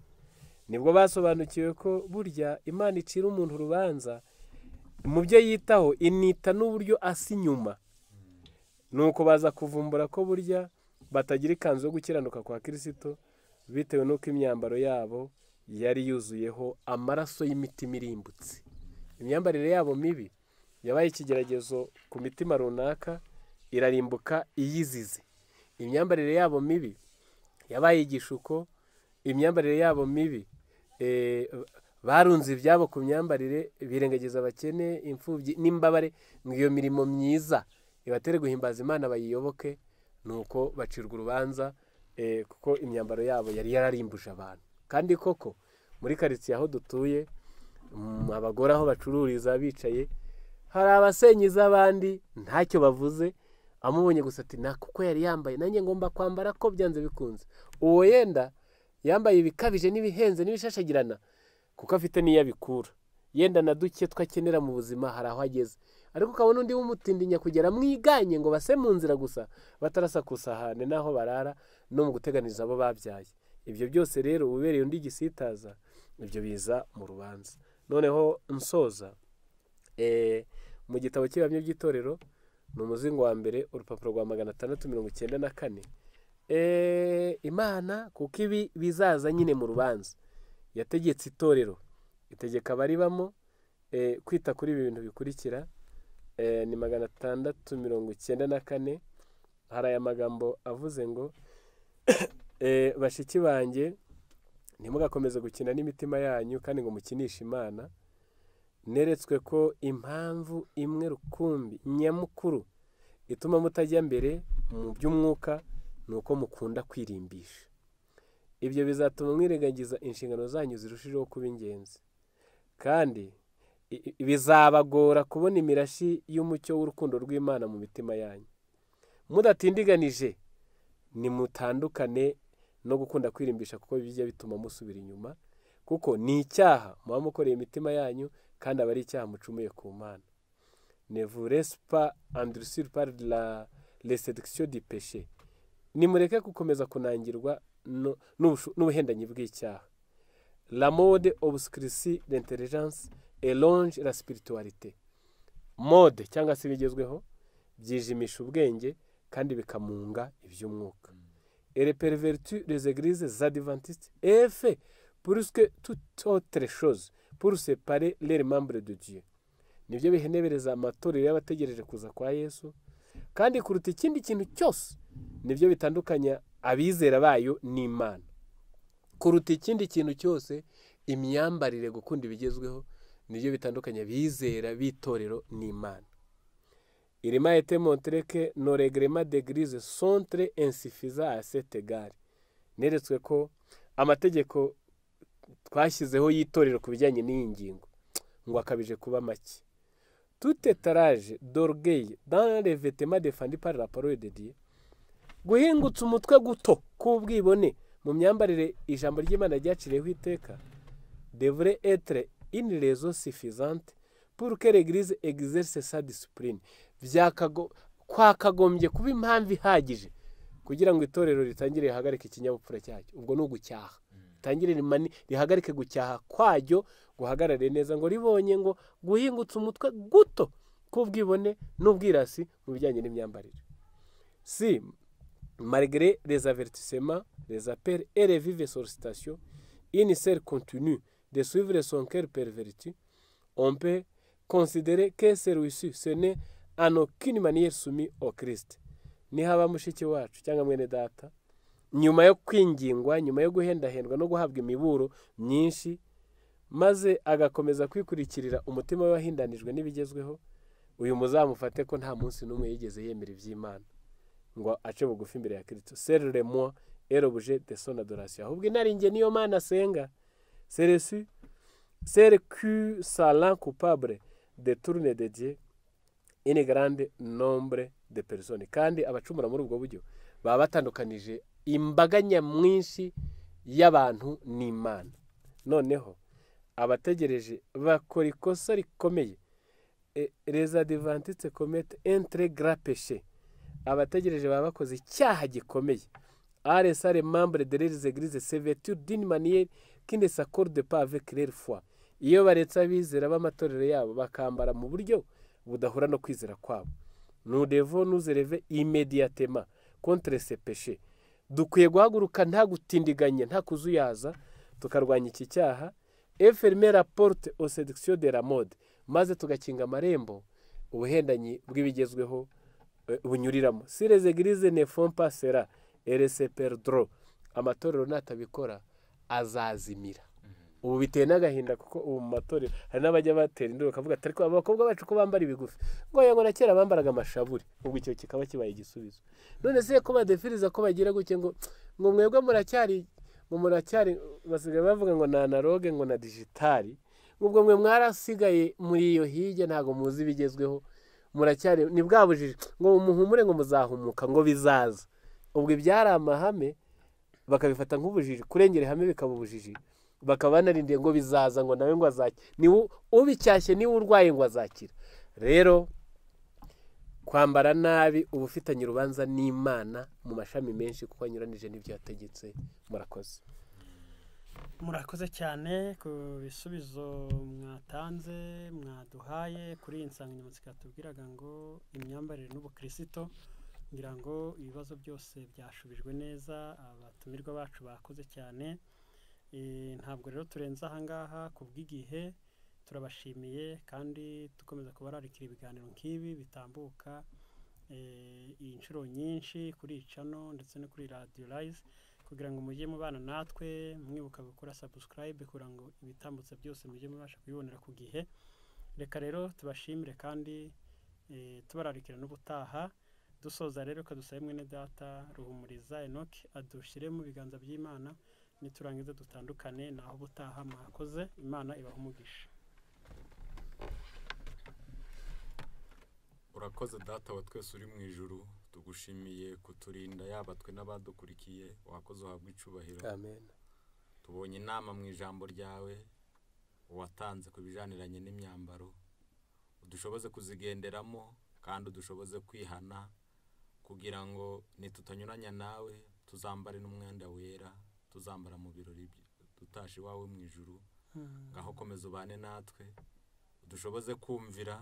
nibwo basobanukiwe ko burya Imana icira umuntu urubanza mu byo yitaho, inita n'uburyo asa inyuma. Nuko baza kuvumbura ko burya batagira ikanzu yo gukiranuka kwa Kristo, bitewe n'uko imyambaro yabo yari yuzuyeho amaraso y'imitima irimbutse. Imyambarire yabo mibi yabaye ikigeragezo ku mitima runaka, irarimbuka iyizize. Imyambarire yabo mibi yabaye igishuko, imyambarire yabo mibi barunze ibyabo ku myambarire, birengagiza abakene, imfubyi n'imbabare, ngo iyo mirimo myiza ibatere guhimbaza Imana bayiyoboke. Nuko bacirwa urubanza kuko imyambaro yabo yari yararimbuje abantu. Kandi koko muri quartier aho dutuye, abagore aho bacururiza bicaye, hari abasenyiza abandi ntacyo bavuze, amubonye gusa ati nta kuko yari yambaye nanjye ngomba kwambara ko byanze bikunze. Uwo yenda yambaye ibikabije n'ibihenze n'ibishashagirana kuko afite n'iyo abikura, yenda na duke twakenera mu buzima hari aho ageze, ariko ukabona undi w'umutindinya kugera mwiganye ngo base mu nzira gusa batarasa ku isahane n'aho barara no mu guteganiza abo babyaye. Ibyo byose rero ubereye undi gisitaza, ibyo biza mu rubanza. Noneho nsoza mu gitabo cy'Ibihamya by'Itorero ni umuzingo wa mbere urupapuro rwa 694. Imana kuko ibi bizaza nyine mu rubanza yategetse itorero, itegeka abaribamo kwita kuri ibi bintu bikurikira. Ni 694. hari aya magambo avuze ngo bashiki banjye ntimugakomeze gukina n'imitima yanyu kandi ngo mukinishe Imana. Neretswe ko impamvu imwe rukumbi nyamukuru ituma mutajya mbere mu by'umwuka ni uko mukunda kwirimbisha. Ibyo bizatuma mwirengagiza inshingano zanyu zirushijeho kuba ingenzi, kandi bizabagora kubona imirashi y'umucyo w'urukundo rw'Imana mu mitima yanyu. Mudatindiganije nimutandukane no gukunda kwirimbisha, kuko bijya bituma musubira inyuma, kuko ni icyaha muba mukoreye imitima yanyu kandi aba ari icyaha mucumuye ku Mana. Ne vous laissez pas endurcir par la séduction du péché. Nimureke gukomeza kunangirwa n'ubuhendanyi bw'icyaha. La mode obscurcit l'intelligence et longe la spiritualité. Mode cyangwa se bigezweho byijimisha ubwenge kandi bikamunga iby'umwuka. Et pervertit les églises adventistes et fait plus que toute autre chose pour séparer les membres de Dieu. Nibyo bihenebereza amatorero y'abategereje kuza kwa Yesu, kandi kuruta ikindi kintu cyose nibyo bitandukanya abizera bayo n'Imana. Kuruta ikindi kintu cyose imyambarire, gukunda ibigezweho, nibyo bitandukanya abizera b'itorero n'Imana. Il m'a été montré que nos règlements d'église sont très insuffisants à cet égard. Neretswe ko amategeko twashyizeho y'itorero ku bijyanye n'iyi ngingo ngo akabije kuba make. Tout étalage d'orgueil dans les vêtements défendus par la parole de Dieu. Guhingutsa umutwe guto k'ubwibone mu myambarire ijambo ry'Imana ryaciriyeho iteka devrait être une raison suffisante pour que l'église exerce sa discipline. Kwakagombye kuba impamvu ihagije kugira ngo itorero ritangire rihagarike ikinyabupfura cyacyo. Ubwo ni ugucyaha, ritangire rihagarike gucyaha kwajyo, guhagarare neza ngo ribonye ngo guhingutsa umutwe guto k'ubwibone n'ubwirasi mu bijyanye n'imyambarire. Si malgré les avertissements, les appels et les vives sollicitations, une sœur continue de suivre son cœur perverti, on peut considérer que celui-ci ce n'est en aucune manière soumis au Christ. Nihaba mushiki wacu cyangwa mwene data, nyuma yo kwingingwa, nyuma yo guhendahendwa no guhabwa imiburo myinshi, maze agakomeza kwikurikirira umutima we wahindanijwe n'ibigezweho, uyu muzamufate ko nta munsi n'umwe yigeze yemera iby'Imana ngo ace bugufi imbere ya Kristo. C'est le moi et l'objet de son adoration. Ahubwo inaringe niyo Mana asenga. C'est que ça rend coupable de tourner de Dieu une grande nombre de personnes. Kandi abacumura muri ubwo buryo baba batandukanije imbaga nyamwinshi y'abantu n'Imana. Noneho abategereje bakora ikosa rikomeye. Les adventistes commettent un très grand péché. Abategereje baba bakoze icyaha gikomeye. Arrêter les membres de les églises se vêtir d'une manière qui ne s'accorde pas avec leur foi. Iyo baretse abizera b'amatorero yabo bakambara mu buryo budahura no kwizera kwabo. Nous devons nous élever immédiatement contre ce péché. Dukwiye guhaguruka nta gutindiganya, nta kuzuyaza, tukarwanya iki cyaha. Et fermer la porte aux séductions de la mode. Maze tugakinga amarembo ubuhendanyi bw'ibigezweho bunyuriramo. Si les églises ne font pas cela, elles se perdront. Amatorero natabikora azazimira. Ubu biteye n'agahinda kuko ubu mu matorero hari n'abajya batera induru bakavuga ati ariko abakobwa bacu ko bambara ibigufi, ngo na kera bambaraga amashaburi. Ubwo icyo kikaba kibaye igisubizo. None se ko badefiriza ko bagira guke ngo mwebwe muracyari basigaye bavuga ngo na analogue ngo na digitali, ubwo mwe mwarasigaye muri iyo hirya ntabwo muzi ibigezweho muracyari ni bwabujije ngo muhumure ngo muzahumuka ngo bizaza ubwo ibyari amahame bakabifata nk'ubujiji kurengera ihame bikaba ubujiji bakaba banarindiye ngo bizaza ngo nawe ngo azakira ni ubicyashye niwe urwaye ngo azakira rero kwambara nabi uba ufitanye urubanza n'Imana mu mashami menshi kuko anyuranije n'ibyo yategetse murakoze cyane ku bisubizo mwatanze mwaduhaye kuri iyi nsanganyamatsiko tubwiraga ngo imyambarire n'ubukristo ngira ngo ibibazo byose byashubijwe neza abatumirwa bacu bakoze cyane ntabwo rero turenze ahangaha ku bw'igihe turabashimiye kandi dukomeza kubararikira ibiganiro nk'ibi bitambuka inshuro nyinshi kuri channel ndetse no kuri Radio Rise kugira ngo mujye mubana natwe mwibuka gukora subscribe kugira ngo ibitambutse byose mujye mubasha kubibonera ku gihe reka rero tubashimire kandi tubararikira n'ubutaha dusoza rero kadusabe mwene data Ruhumuriza Enoch adushire mu biganza by'Imana niturangiza dutandukane naho ubutaha mwakoze Imana ibaha umugisha urakoze data wa twese uri mu ijuru tugushimiye kuturinda yaba twe n'abadukurikiye wakoze uhabwa icubahiro amen tubonye inama mu ijambo ryawe watanze ku bijaniranye n'imyambaro udushoboze kuzigenderamo kandi udushoboze kwihana kugira ngo nitutanyuranya nawe tuzambare n'umwenda wera tuzambara mu birori dutashi wawe mu ijuru ngaho komeza ubane natwe udushoboze kumvira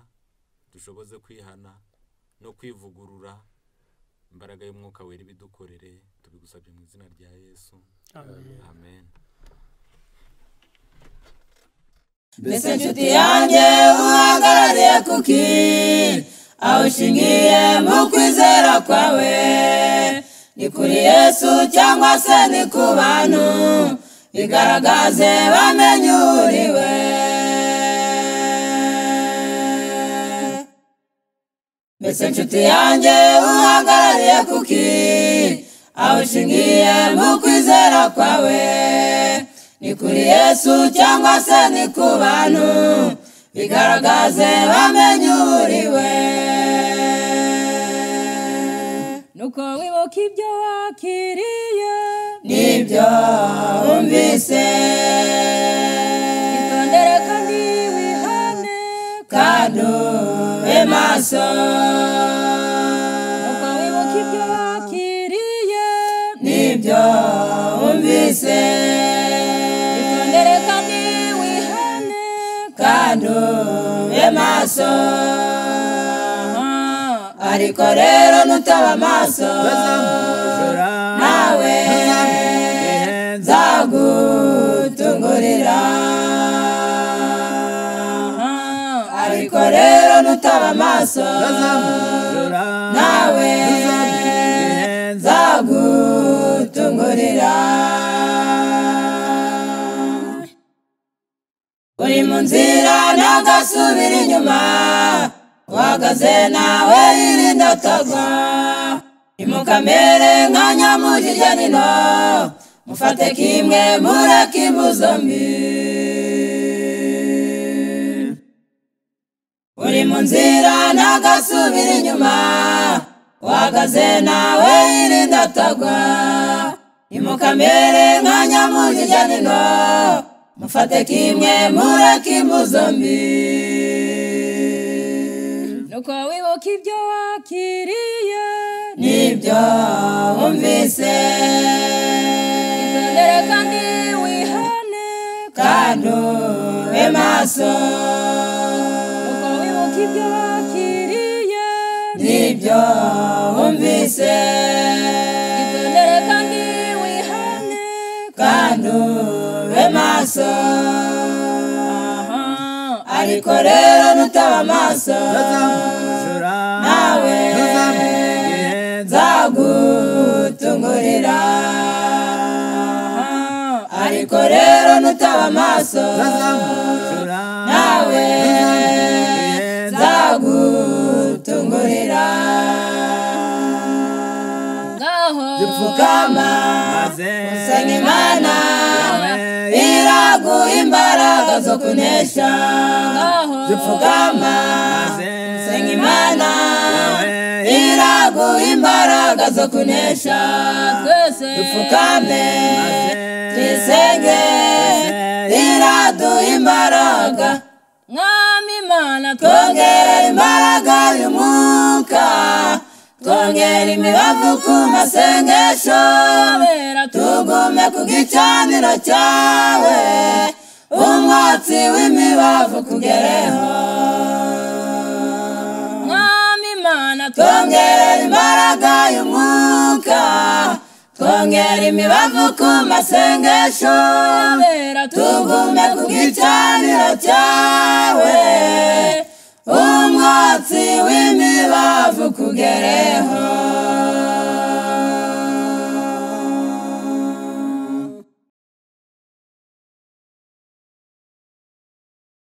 dushoboze kwihana no kwivugurura imbaraga y'umwuka wera ibidukorere tubigusabye mu izina rya Yesu amen mbese nshuti yanjye uhagarariye kuki aho ushingiye mu kwizera kwawe ni kuri Yesu cyangwa se ni ku bantu bigaragaze bamenye uriwe mbese nshuti yanjye uhagarariye kuki aho ushingiye mu kwizera kwawe ni kuri Yesu cyangwa se ni ku bantu bigaragaze bamenye uriwe nuko wibuka ibyo wakiriye nibyo wumvise itondere kandi wihane kandi ube maso nuko wibuka ibyo wakiriye nibyo wumvise itondere kandi wihane kandi ube maso ariko rero nutaba maso nawe nzagutungurira ariko rero nutaba maso nawe nzagutungurira uri mu nzira ntagasubira inyuma uhagaze nawe yirinda atagwa imukamere nka nyamujirya nino mufate kimwe mureke imbu zombi uri mu nzira ntagasubira inyuma uhagaze nawe yirinda atagwa imukamere nka nyamujirya nino mufate kimwe mureke imbu zombi nuko wibuka ibyo wakiriye nibyo wumvise itondere kandi wihane kandi ube maso nuko wibuka ibyo wakiriye nibyo wumvise itondere kandi wihane kandi ube maso ariko rero nutaba maso nawe nzagutungurira ariko rero nutaba maso nawe nzagutungurira ngaho dupfukama usenge Imana iraguha imbaraga zo kunesha dupfukama senga imana iraguha imbaraga zo kunesha twese dupfukame twisenge iraduha imbaraga mwami Imana twongera imbaraga y'umwuka twongera imibavu ku masengesho tugume ku gicaniro cyawe umwotsi w'imibavu kugereho mwami Imana twongera imbaraga y'umwuka twongera imibavu ku masengesho tugume ku gicaniro cyawe umwotsi w'imibavu kugereho